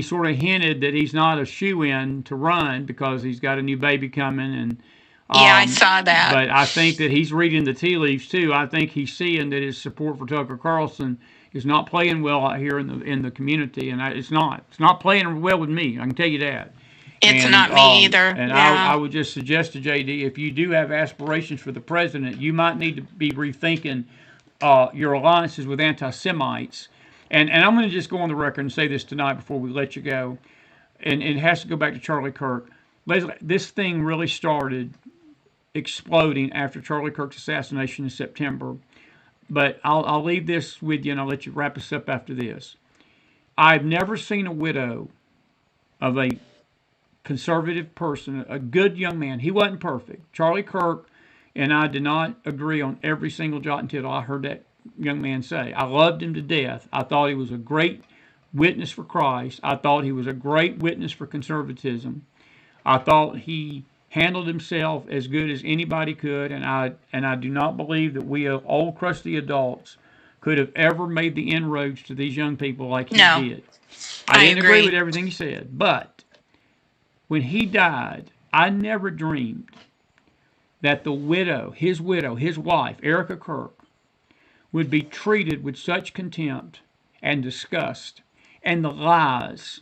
sort of hinted that he's not a shoe-in to run because he's got a new baby coming. And Yeah, I saw that. But I think that he's reading the tea leaves too. I think he's seeing that his support for Tucker Carlson is not playing well out here in the community, and it's not playing well with me. I can tell you that. It's And, not me either. And Yeah. I would just suggest to JD, if you do have aspirations for the president, you might need to be rethinking your alliances with anti-Semites. And I'm going to just go on the record and say this tonight before we let you go. And it has to go back to Charlie Kirk. Leslie, this thing really started exploding after Charlie Kirk's assassination in September. But I'll leave this with you, and I'll let you wrap us up after this. I've never seen a widow of a conservative person, a good young man. He wasn't perfect. Charlie Kirk and I did not agree on every single jot and tittle I heard that young man say. I loved him to death. I thought he was a great witness for Christ. I thought he was a great witness for conservatism. I thought he handled himself as good as anybody could, and I do not believe that we old crusty adults could have ever made the inroads to these young people like he No. did. I didn't agree. with everything he said, but when he died, I never dreamed that his wife, Erica Kirk, would be treated with such contempt and disgust, and the lies,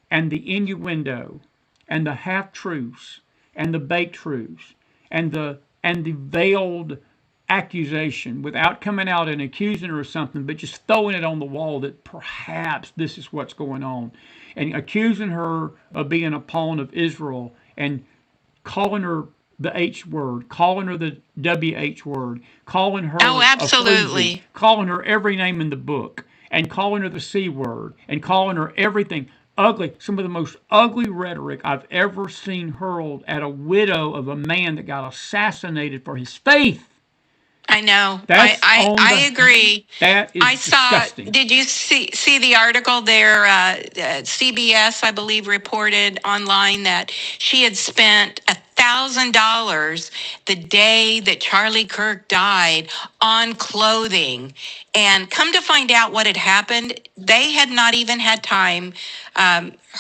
and the innuendo, and the half-truths, and the baked truths, and the veiled accusation without coming out and accusing her of something, but just throwing it on the wall that perhaps this is what's going on, and accusing her of being a pawn of Israel, and calling her the H word, calling her the WH word, calling her Oh, a absolutely. floozy, calling her every name in the book, and calling her the C word, and calling her everything ugly, some of the most ugly rhetoric I've ever seen hurled at a widow of a man that got assassinated for his faith. I know. That's I agree. That is I saw. disgusting. Did you see the article there? CBS, I believe, reported online that she had spent $1,000 the day that Charlie Kirk died on clothing, and come to find out what had happened, they had not even had time.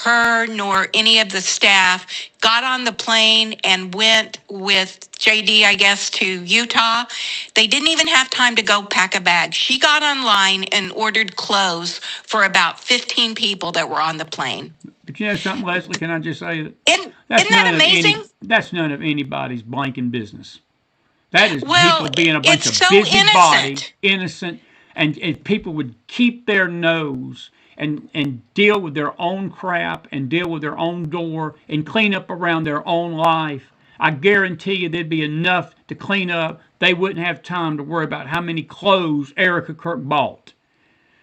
Her nor any of the staff got on the plane and went with JD, I guess, to Utah. They didn't even have time to go pack a bag. She got online and ordered clothes for about 15 people that were on the plane. But you know something, Leslie? Can I just say that? Isn't that amazing? That's none of anybody's blanking business. That is Well, people being a bunch it's of so busybody, innocent. innocent, and people would keep their nose and deal with their own crap and deal with their own door and clean up around their own life. I guarantee you there'd be enough to clean up. They wouldn't have time to worry about how many clothes Erica Kirk bought.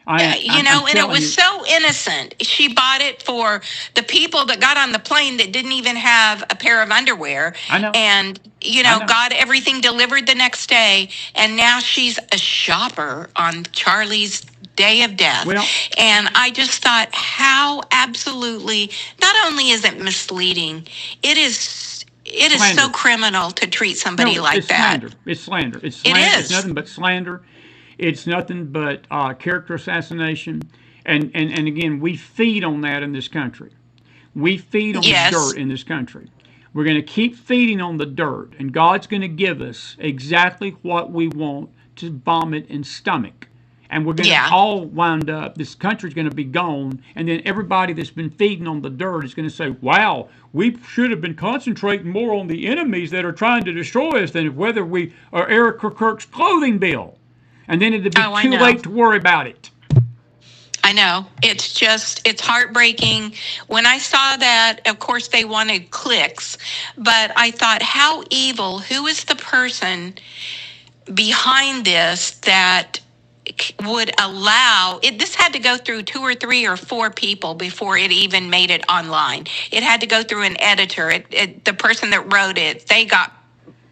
And it was so innocent. She bought it for the people that got on the plane that didn't even have a pair of underwear. I know. And, I know. got everything delivered the next day. And now she's a shopper on Charlie's day of death. Well, and I just thought how absolutely, not only is it misleading, it is It is so criminal to treat somebody like that. Slander. It's slander. It's slander. It is. It's nothing but slander. It's nothing but character assassination. And again, we feed on that in this country. We feed on the dirt in this country. We're going to keep feeding on the dirt, and God's going to give us exactly what we want to vomit and stomach. And we're going to all wind up, this country's going to be gone, and then everybody that's been feeding on the dirt is going to say, wow, we should have been concentrating more on the enemies that are trying to destroy us than whether we are Eric or Kirk's clothing bill. And then it'd be too late to worry about it. I know. It's heartbreaking. When I saw that, of course, they wanted clicks, but I thought, how evil, who is the person behind this that would allow it? This had to go through 2 or 3 or 4 people before it even made it online. It had to go through an editor. The person that wrote it, they got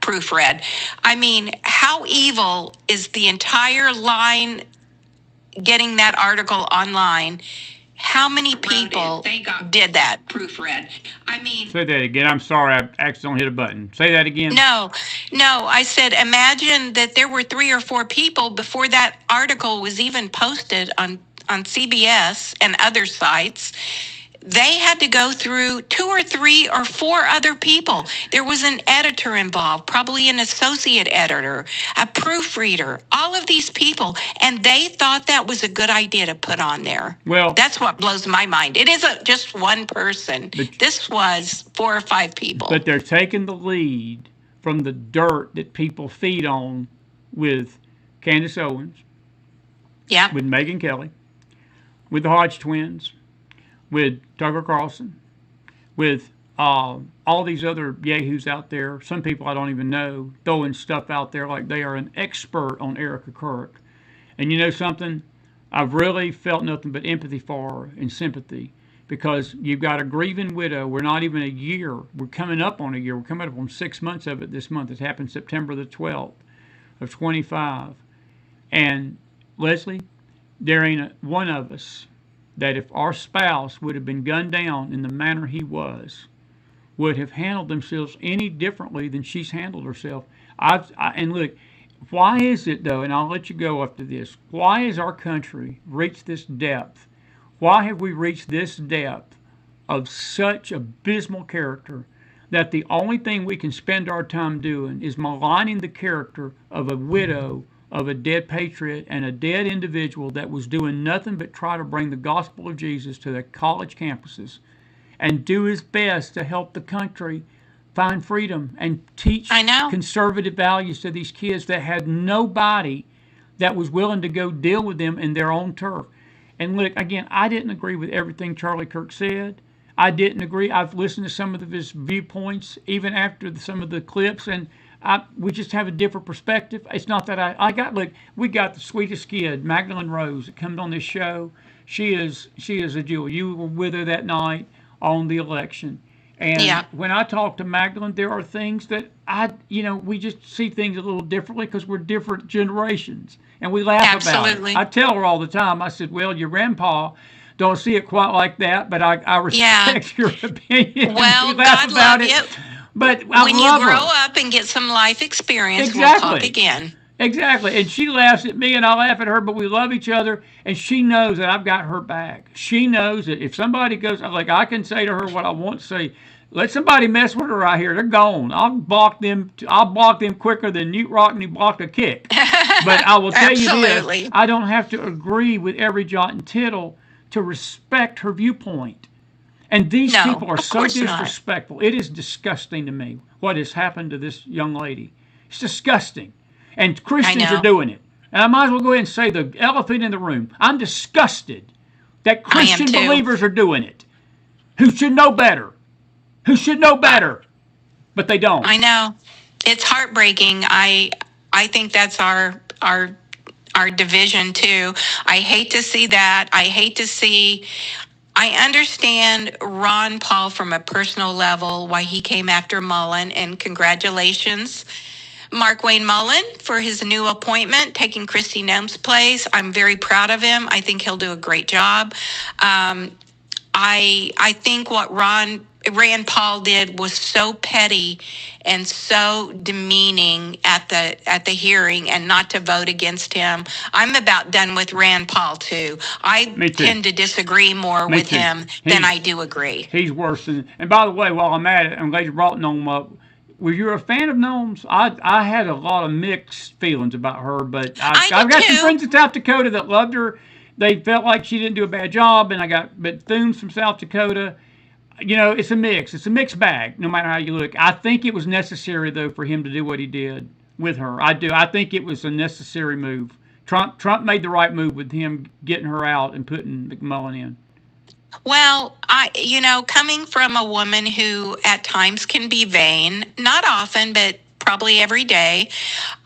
proofread. I mean, how evil is the entire line getting that article online? How many people did that? Proofread. I mean, say that again. I'm sorry, I accidentally hit a button. Say that again. No. I said, imagine that there were 3 or 4 people before that article was even posted on CBS and other sites. They had to go through 2 or 3 or 4 other people. There was an editor involved, probably an associate editor, a proofreader, all of these people. And they thought that was a good idea to put on there. Well, that's what blows my mind. It isn't just one person. This was 4 or 5 people. But they're taking the lead from the dirt that people feed on with Candace Owens, with Megyn Kelly, with the Hodge twins, with Tucker Carlson, with all these other yahoos out there, some people I don't even know, throwing stuff out there like they are an expert on Erica Kirk. And you know something? I've really felt nothing but empathy for her and sympathy, because you've got a grieving widow. We're not even a year. We're coming up on a year. We're coming up on 6 months of it this month. It happened September the 12th of 25. And Leslie, there ain't one of us that if our spouse would have been gunned down in the manner he was, would have handled themselves any differently than she's handled herself. And look, why is it though, and I'll let you go after this, why has our country reached this depth? Why have we reached this depth of such abysmal character that the only thing we can spend our time doing is maligning the character of a widow of a dead patriot and a dead individual that was doing nothing but try to bring the gospel of Jesus to the college campuses and do his best to help the country find freedom and teach conservative values to these kids that had nobody that was willing to go deal with them in their own turf. And look, again, I didn't agree with everything Charlie Kirk said. I didn't agree. I've listened to some of his viewpoints, even after some of the clips, and we just have a different perspective. It's not that we got the sweetest kid, Magdalene Rose, that comes on this show. She is a jewel. You were with her that night on the election. And when I talk to Magdalene, there are things that we just see things a little differently because we're different generations. And we laugh about it. I tell her all the time, I said, well, your grandpa don't see it quite like that, but I respect your opinion. Well, we laugh God about love it. you. But when you grow up and get some life experience, we'll talk again. Exactly. And she laughs at me and I laugh at her, but we love each other. And she knows that I've got her back. She knows that if somebody goes, I can say to her what I want to say. Let somebody mess with her right here. They're gone. I'll block them quicker than Newt Rockney blocked a kick. But I will tell you this. I don't have to agree with every jot and tittle to respect her viewpoint. And these people are so disrespectful. It is disgusting to me what has happened to this young lady. It's disgusting. And Christians are doing it. And I might as well go ahead and say the elephant in the room. I'm disgusted that Christian believers are doing it. Who should know better? But they don't. I know. It's heartbreaking. I think that's our division too. I hate to see that. I understand Ron Paul from a personal level, why he came after Mullen, and congratulations, Mark Wayne Mullen, for his new appointment, taking Kristi Noem's place. I'm very proud of him. I think he'll do a great job. I think what Ron Rand Paul did was so petty and so demeaning at the hearing, and not to vote against him. I'm about done with Rand Paul too. I Me too. tend to disagree more Me with too. him than I do agree. He's worse than. And by the way, while I'm at it, I'm glad you brought Nome up. Were you a fan of Nome's? I had a lot of mixed feelings about her, but I I've did got some too. friends in South Dakota that loved her. They felt like she didn't do a bad job, and but Thunes from South Dakota. You know, it's a mix. It's a mixed bag, no matter how you look. I think it was necessary though for him to do what he did with her. I do. I think it was a necessary move. Trump made the right move with him getting her out and putting McMullen in. Well, coming from a woman who at times can be vain, not often, but probably every day,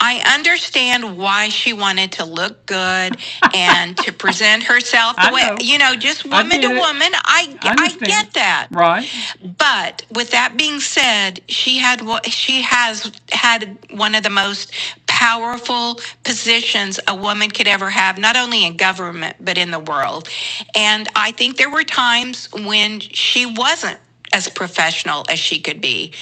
I understand why she wanted to look good and to present herself the way, just woman to woman. I get that. Right. But with that being said, she has had one of the most powerful positions a woman could ever have, not only in government, but in the world. And I think there were times when she wasn't as professional as she could be.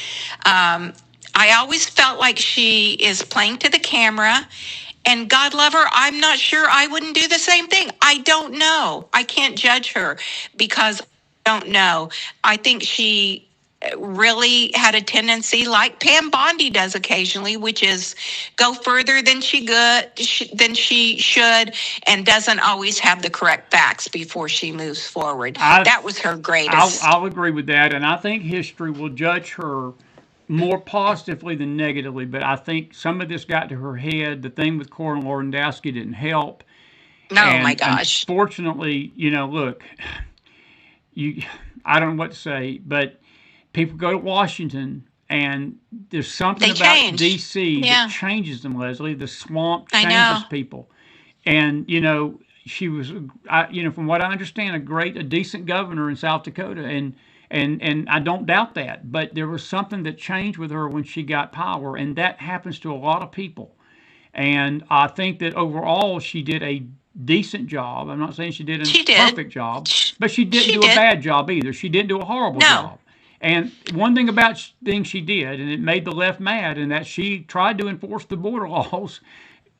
I always felt like she is playing to the camera, and God love her, I'm not sure I wouldn't do the same thing. I don't know. I can't judge her because I don't know. I think she really had a tendency, like Pam Bondi does occasionally, which is go further than she should, and doesn't always have the correct facts before she moves forward. That was her greatest. I'll agree with that, and I think history will judge her more positively than negatively, but I think some of this got to her head. The thing with Corin Lewandowski didn't help. No, my gosh. Unfortunately, look, I don't know what to say, but people go to Washington, and there's something about D.C. that changes them, Leslie. The swamp changes people. And, she was, from what I understand, a decent governor in South Dakota, and I don't doubt that. But there was something that changed with her when she got power, and that happens to a lot of people. And I think that overall she did a decent job. I'm not saying she did a perfect job, but she didn't do a bad job either. She didn't do a horrible job. And one thing about things she did, and it made the left mad, and that she tried to enforce the border laws.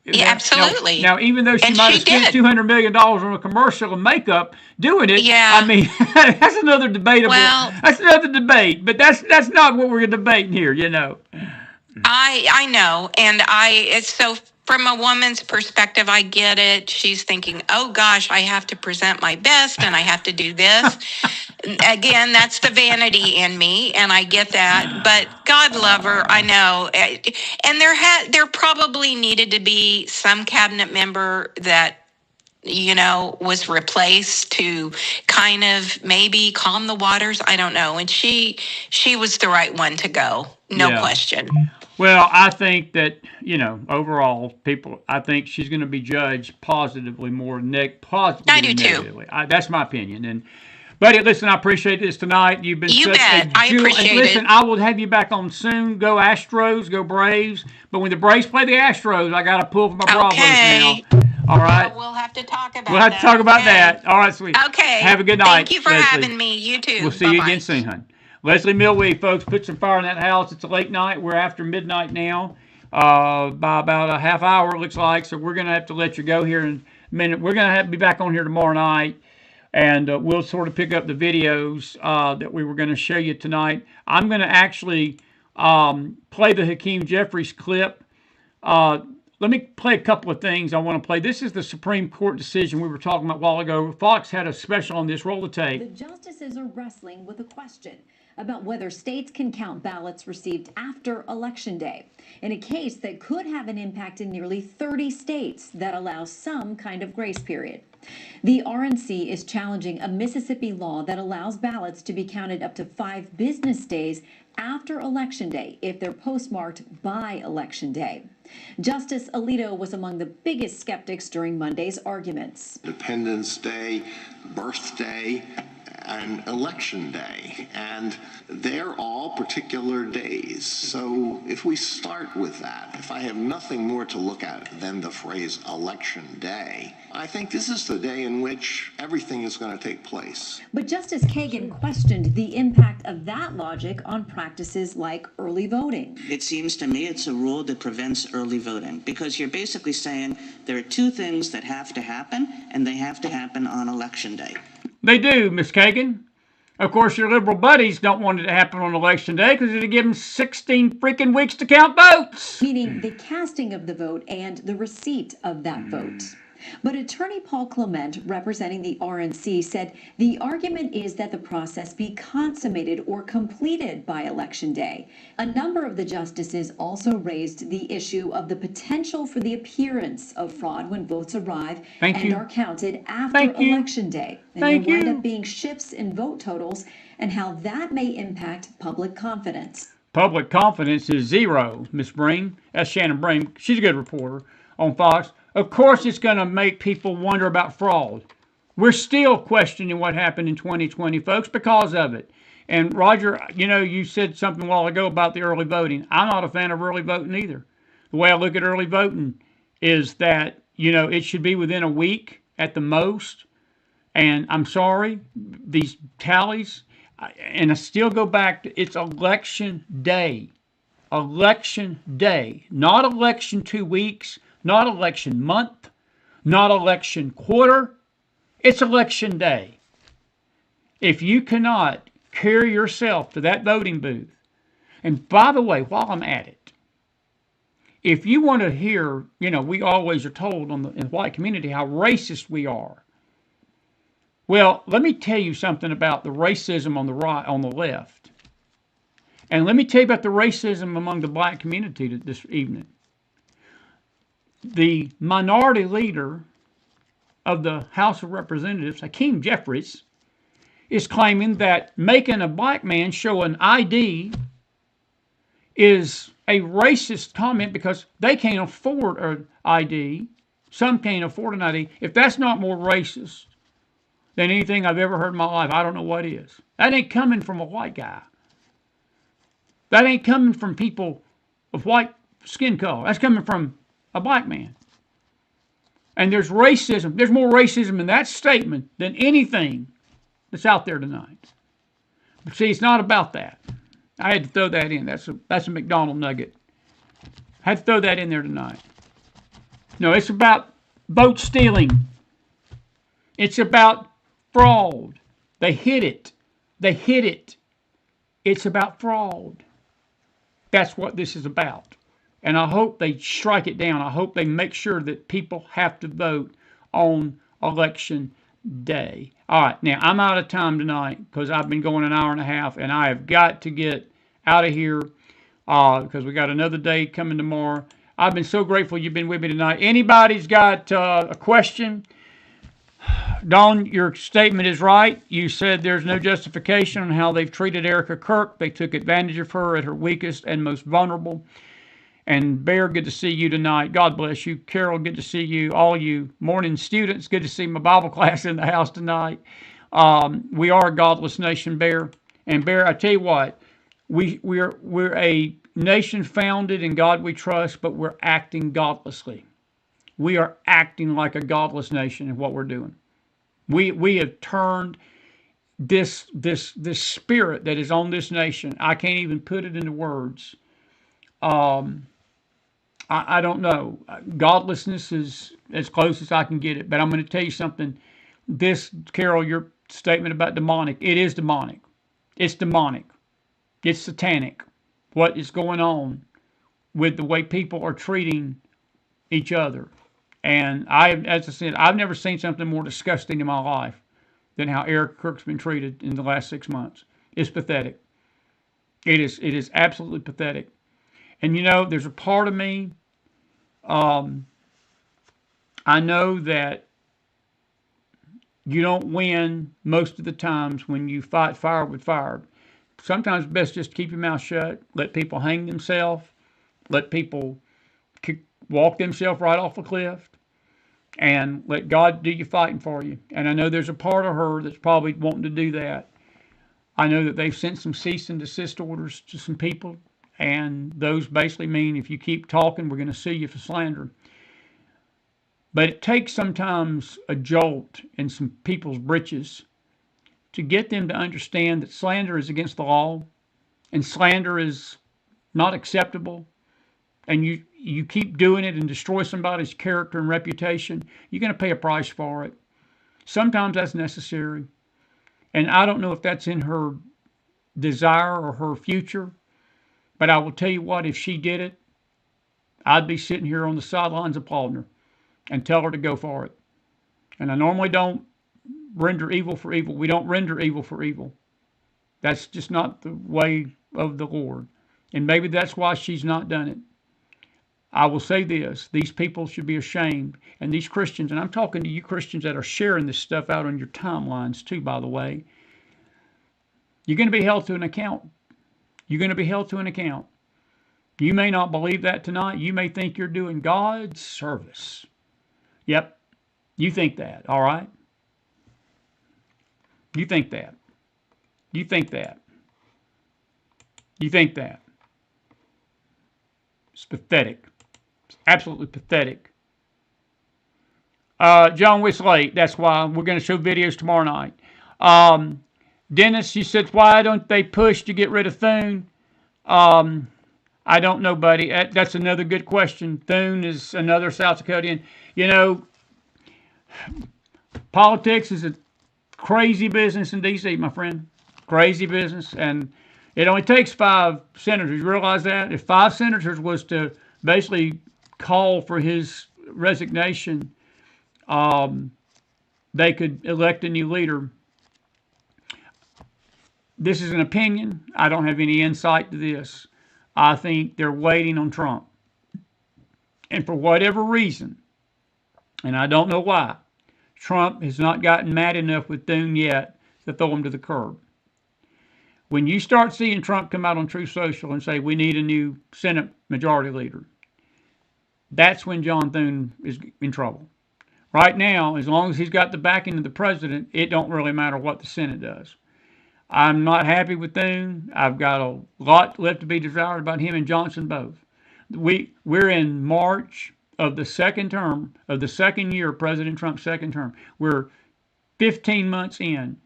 Yeah, absolutely. Now, even though she might have spent $200 million on a commercial and makeup doing it, I mean, that's another debatable. That's another debate, but that's not what we're debating here, I know, and it's so. From a woman's perspective, I get it. She's thinking, oh gosh, I have to present my best and I have to do this. Again, that's the vanity in me, and I get that. But God love her, I know. And there probably needed to be some cabinet member that was replaced to kind of maybe calm the waters. I don't know. And she was the right one to go. No question. Well, I think that, overall, I think she's going to be judged positively more positively I do than too. negatively. That's my opinion. And, buddy, listen, I appreciate this tonight. You've been such bet. a jewel. I appreciate listen, I will have you back on soon. Go Astros, go Braves. But when the Braves play the Astros, I got to pull for my Bravos now. All right. Well, we'll have to talk about that. We'll have to talk about that. All right, sweet. Okay. Have a good night. Thank you for Leslie. having me. You too. We'll see you again soon, hon. Leslie Millwee, folks, put some fire in that house. It's a late night. We're after midnight now, by about a half hour, it looks like. So we're going to have to let you go here in a minute. We're going to have to be back on here tomorrow night, and we'll sort of pick up the videos that we were going to show you tonight. I'm going to actually play the Hakeem Jeffries clip. Let me play a couple of things I want to play. This is the Supreme Court decision we were talking about a while ago. Fox had a special on this. Roll the tape. The justices are wrestling with a question about whether states can count ballots received after Election Day in a case that could have an impact in nearly 30 states that allow some kind of grace period. The RNC is challenging a Mississippi law that allows ballots to be counted up to 5 business days after Election Day if they're postmarked by Election Day. Justice Alito was among the biggest skeptics during Monday's arguments. Independence Day, birthday, and Election Day, and they're all particular days. So if we start with that, if I have nothing more to look at than the phrase Election Day, I think this is the day in which everything is going to take place. But Justice Kagan questioned the impact of that logic on practices like early voting. It seems to me it's a rule that prevents early voting, because you're basically saying there are two things that have to happen, and they have to happen on Election Day. They do, Miss Kagan. Of course, your liberal buddies don't want it to happen on Election Day because it'll give them 16 freaking weeks to count votes. Meaning the casting of the vote and the receipt of that vote. But attorney Paul Clement, representing the RNC, said the argument is that the process be consummated or completed by Election Day. A number of the justices also raised the issue of the potential for the appearance of fraud when votes arrive and are counted after Election Day. And there wind up being shifts in vote totals and how that may impact public confidence. Public confidence is zero, Miss Breen. That's Shannon Breen. She's a good reporter on Fox. Of course it's going to make people wonder about fraud. We're still questioning what happened in 2020, folks, because of it. And Roger, you know, you said something a while ago about the early voting. I'm not a fan of early voting either. The way I look at early voting is that, you know, it should be within a week at the most. And I'm sorry, these tallies, and I still go back to it's Election Day. Election Day, not election 2 weeks, not election month, not election quarter. It's Election Day. If you cannot carry yourself to that voting booth, and by the way, while I'm at it, if you want to hear, you know, we always are told in the white community how racist we are. Well, let me tell you something about the racism on the right, on the left. And let me tell you about the racism among the black community this evening. The minority leader of the House of Representatives, Hakeem Jeffries, is claiming that making a black man show an ID is a racist comment because they can't afford an ID. Some can't afford an ID. If that's not more racist than anything I've ever heard in my life, I don't know what is. That ain't coming from a white guy. That ain't coming from people of white skin color. That's coming from a black man. And there's racism. There's more racism in that statement than anything that's out there tonight. But see, it's not about that. I had to throw that in. That's a McDonald nugget. I had to throw that in there tonight. No, it's about vote stealing. It's about fraud. They hid it. They hid it. It's about fraud. That's what this is about. And I hope they strike it down. I hope they make sure that people have to vote on Election Day. All right, now I'm out of time tonight because I've been going an hour and a half, and I have got to get out of here because we got another day coming tomorrow. I've been so grateful you've been with me tonight. Anybody's got a question? Dawn, your statement is right. You said there's no justification on how they've treated Erica Kirk. They took advantage of her at her weakest and most vulnerable. And Bear, good to see you tonight. God bless you. Carol, good to see you. All you morning students, good to see my Bible class in the house tonight. We are a godless nation, Bear. And Bear, I tell you what, we're a nation founded in God we trust, but we're acting godlessly. We are acting like a godless nation in what we're doing. We have turned this spirit that is on this nation. I can't even put it into words. I don't know. Godlessness is as close as I can get it. But I'm going to tell you something. This, Carol, your statement about demonic, it is demonic. It's demonic. It's satanic. What is going on with the way people are treating each other. And as I said, I've never seen something more disgusting in my life than how Eric Kirk's been treated in the last 6 months. It's pathetic. It is absolutely pathetic. And you know, there's a part of me, I know that you don't win most of the times when you fight fire with fire. Sometimes it's best just to keep your mouth shut, let people hang themselves, let people walk themselves right off a cliff. and let God do your fighting for you. And I know there's a part of her that's probably wanting to do that. I know that they've sent some cease and desist orders to some people, and those basically mean if you keep talking, we're going to sue you for slander. But it takes sometimes a jolt in some people's britches to get them to understand that slander is against the law and slander is not acceptable, and you keep doing it and destroy somebody's character and reputation, you're going to pay a price for it. Sometimes that's necessary. And I don't know if that's in her desire or her future, but I will tell you what, if she did it, I'd be sitting here on the sidelines applauding her and tell her to go for it. And I normally don't render evil for evil. We don't render evil for evil. That's just not the way of the Lord. And maybe that's why she's not done it. I will say this, these people should be ashamed. And these Christians, and I'm talking to you Christians that are sharing this stuff out on your timelines too, by the way, you're going to be held to an account. You're going to be held to an account. You may not believe that tonight. You may think you're doing God's service. Yep, you think that, all right? You think that. You think that. You think that. It's pathetic. It's absolutely pathetic. John Wick's late. That's why we're going to show videos tomorrow night. Dennis, you said, why don't they push to get rid of Thune? I don't know, buddy. That's another good question. Thune is another South Dakotan. You know, politics is a crazy business in D.C., my friend. Crazy business. And it only takes 5 senators. You realize that? If 5 senators was to basically call for his resignation, they could elect a new leader. This is an opinion. I don't have any insight to this. I think they're waiting on Trump. And for whatever reason, and I don't know why, Trump has not gotten mad enough with Thune yet to throw him to the curb. When you start seeing Trump come out on Truth Social and say, we need a new Senate majority leader, that's when John Thune is in trouble. Right now, as long as he's got the backing of the president, it don't really matter what the Senate does. I'm not happy with Thune. I've got a lot left to be desired about him and Johnson both. We're in March of the second term, of the second year of President Trump's second term. We're 15 months in.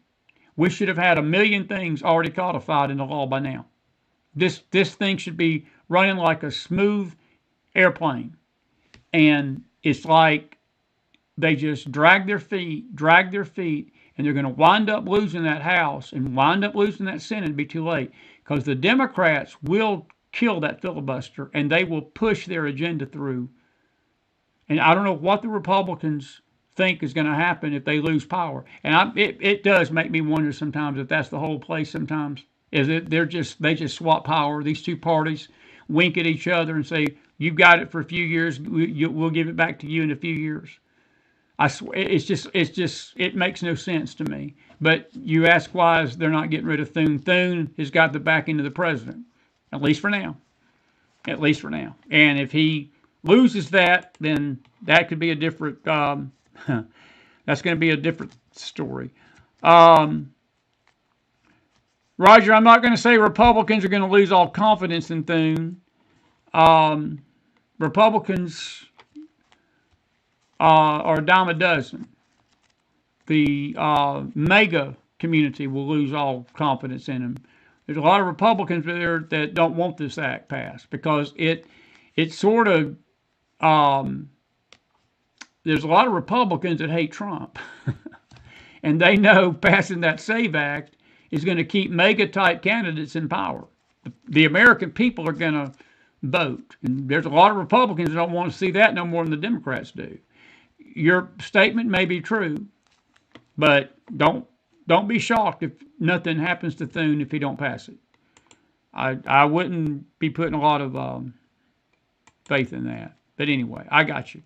We should have had 1 million things already codified in the law by now. This thing should be running like a smooth airplane. And it's like they just drag their feet, and they're going to wind up losing that House and wind up losing that Senate and be too late. Because the Democrats will kill that filibuster, and they will push their agenda through. And I don't know what the Republicans think is going to happen if they lose power. And it does make me wonder sometimes if that's the whole play sometimes. Is it they just swap power, these two parties, wink at each other and say, you've got it for a few years, we'll give it back to you in a few years. I swear, it makes no sense to me. But you ask why they're not getting rid of Thune. Thune has got the backing of the president, at least for now. At least for now. And if he loses that, then that could be a different. That's going to be a different story. Roger, I'm not going to say Republicans are going to lose all confidence in Thune. Republicans are a dime a dozen. The MAGA community will lose all confidence in him. There's a lot of Republicans there that don't want this act passed because it sort of there's a lot of Republicans that hate Trump, and they know passing that SAVE Act is going to keep MAGA-type candidates in power. The American people are going to vote, and there's a lot of Republicans that don't want to see that no more than the Democrats do. Your statement may be true, but don't be shocked if nothing happens to Thune if he don't pass it. I wouldn't be putting a lot of faith in that. But anyway, I got you.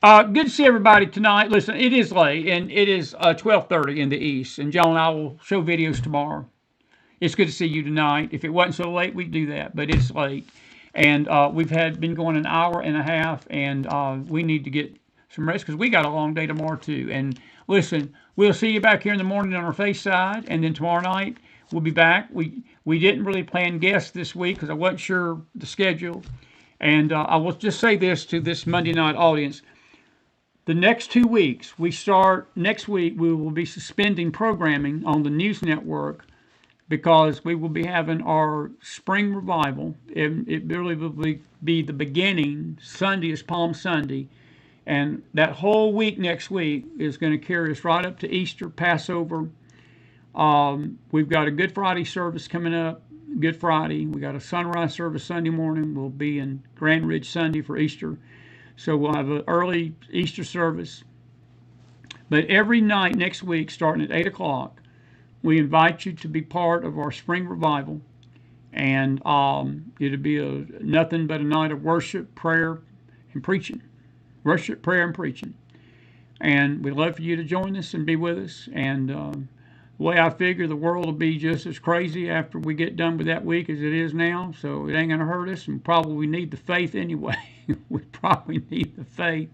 Good to see everybody tonight. Listen, it is late, and it is 12:30 in the East, and John and I will show videos tomorrow. It's good to see you tonight. If it wasn't so late, we'd do that, but it's late. And we've been going an hour and a half, and we need to get some rest, because we got a long day tomorrow too. And listen, we'll see you back here in the morning on our face side, and then tomorrow night we'll be back. We didn't really plan guests this week because I wasn't sure the schedule. And I will just say this to this Monday night audience. The next 2 weeks, we start next week, we will be suspending programming on the news network because we will be having our spring revival. It really will be the beginning. Sunday is Palm Sunday. And that whole week next week is going to carry us right up to Easter, Passover. We've got a Good Friday service coming up, Good Friday. We got a sunrise service Sunday morning. We'll be in Grand Ridge Sunday for Easter. So we'll have an early Easter service. But every night next week, starting at 8 o'clock, we invite you to be part of our spring revival. And it'll be nothing but a night of worship, prayer, and preaching. Worship, prayer, and preaching. And we'd love for you to join us and be with us. And the way I figure the world will be just as crazy after we get done with that week as it is now. So it ain't going to hurt us. And probably we need the faith anyway. We probably need the faith.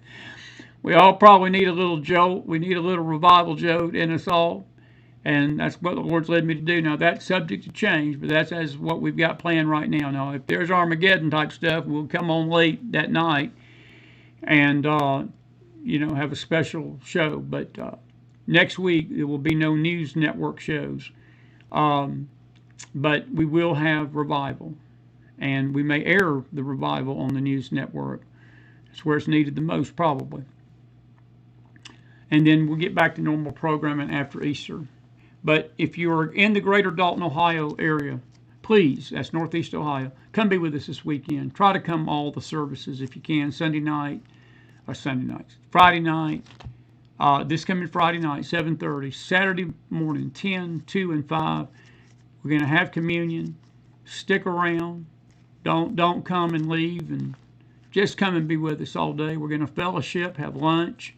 We all probably need a little jolt. We need a little revival jolt in us all. And that's what the Lord's led me to do. Now, that's subject to change, but that's what we've got planned right now. Now, if there's Armageddon type stuff, we'll come on late that night and, have a special show. But next week, there will be no news network shows. But we will have revival. And we may air the revival on the news network. It's where it's needed the most, probably. And then we'll get back to normal programming after Easter. But if you're in the greater Dalton, Ohio area, please, that's Northeast Ohio, come be with us this weekend. Try to come all the services if you can, Friday night, this coming Friday night, 7:30, Saturday morning, 10, 2, and 5. We're going to have communion. Stick around. Don't come and leave, and just come and be with us all day. We're going to fellowship, have lunch,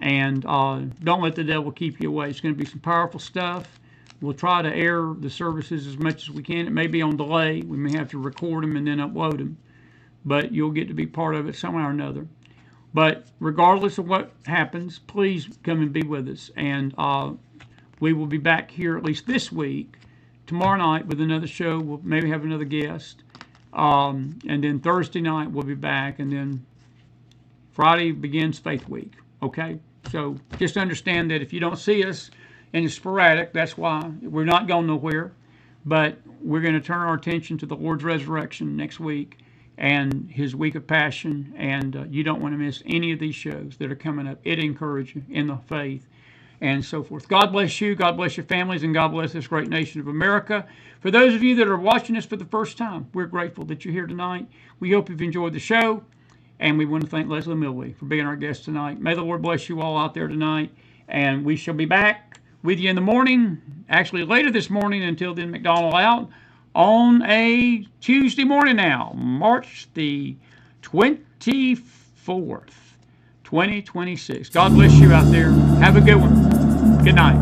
and don't let the devil keep you away. It's going to be some powerful stuff. We'll try to air the services as much as we can. It may be on delay. We may have to record them and then upload them, but you'll get to be part of it somehow or another. But regardless of what happens, please come and be with us. And we will be back here at least this week, tomorrow night with another show. We'll maybe have another guest. And then Thursday night we'll be back. And then Friday begins Faith Week. Okay? So just understand that if you don't see us and it's sporadic, that's why. We're not going nowhere. But we're going to turn our attention to the Lord's resurrection next week and his week of passion. And you don't want to miss any of these shows that are coming up. It encourages you in the faith and so forth. God bless you. God bless your families. And God bless this great nation of America. For those of you that are watching us for the first time, we're grateful that you're here tonight. We hope you've enjoyed the show. And we want to thank Leslie Millwee for being our guest tonight. May the Lord bless you all out there tonight. And we shall be back with you in the morning, actually later this morning. Until then, McDonald out on a Tuesday morning now, March the 24th, 2026. God bless you out there. Have a good one. Good night.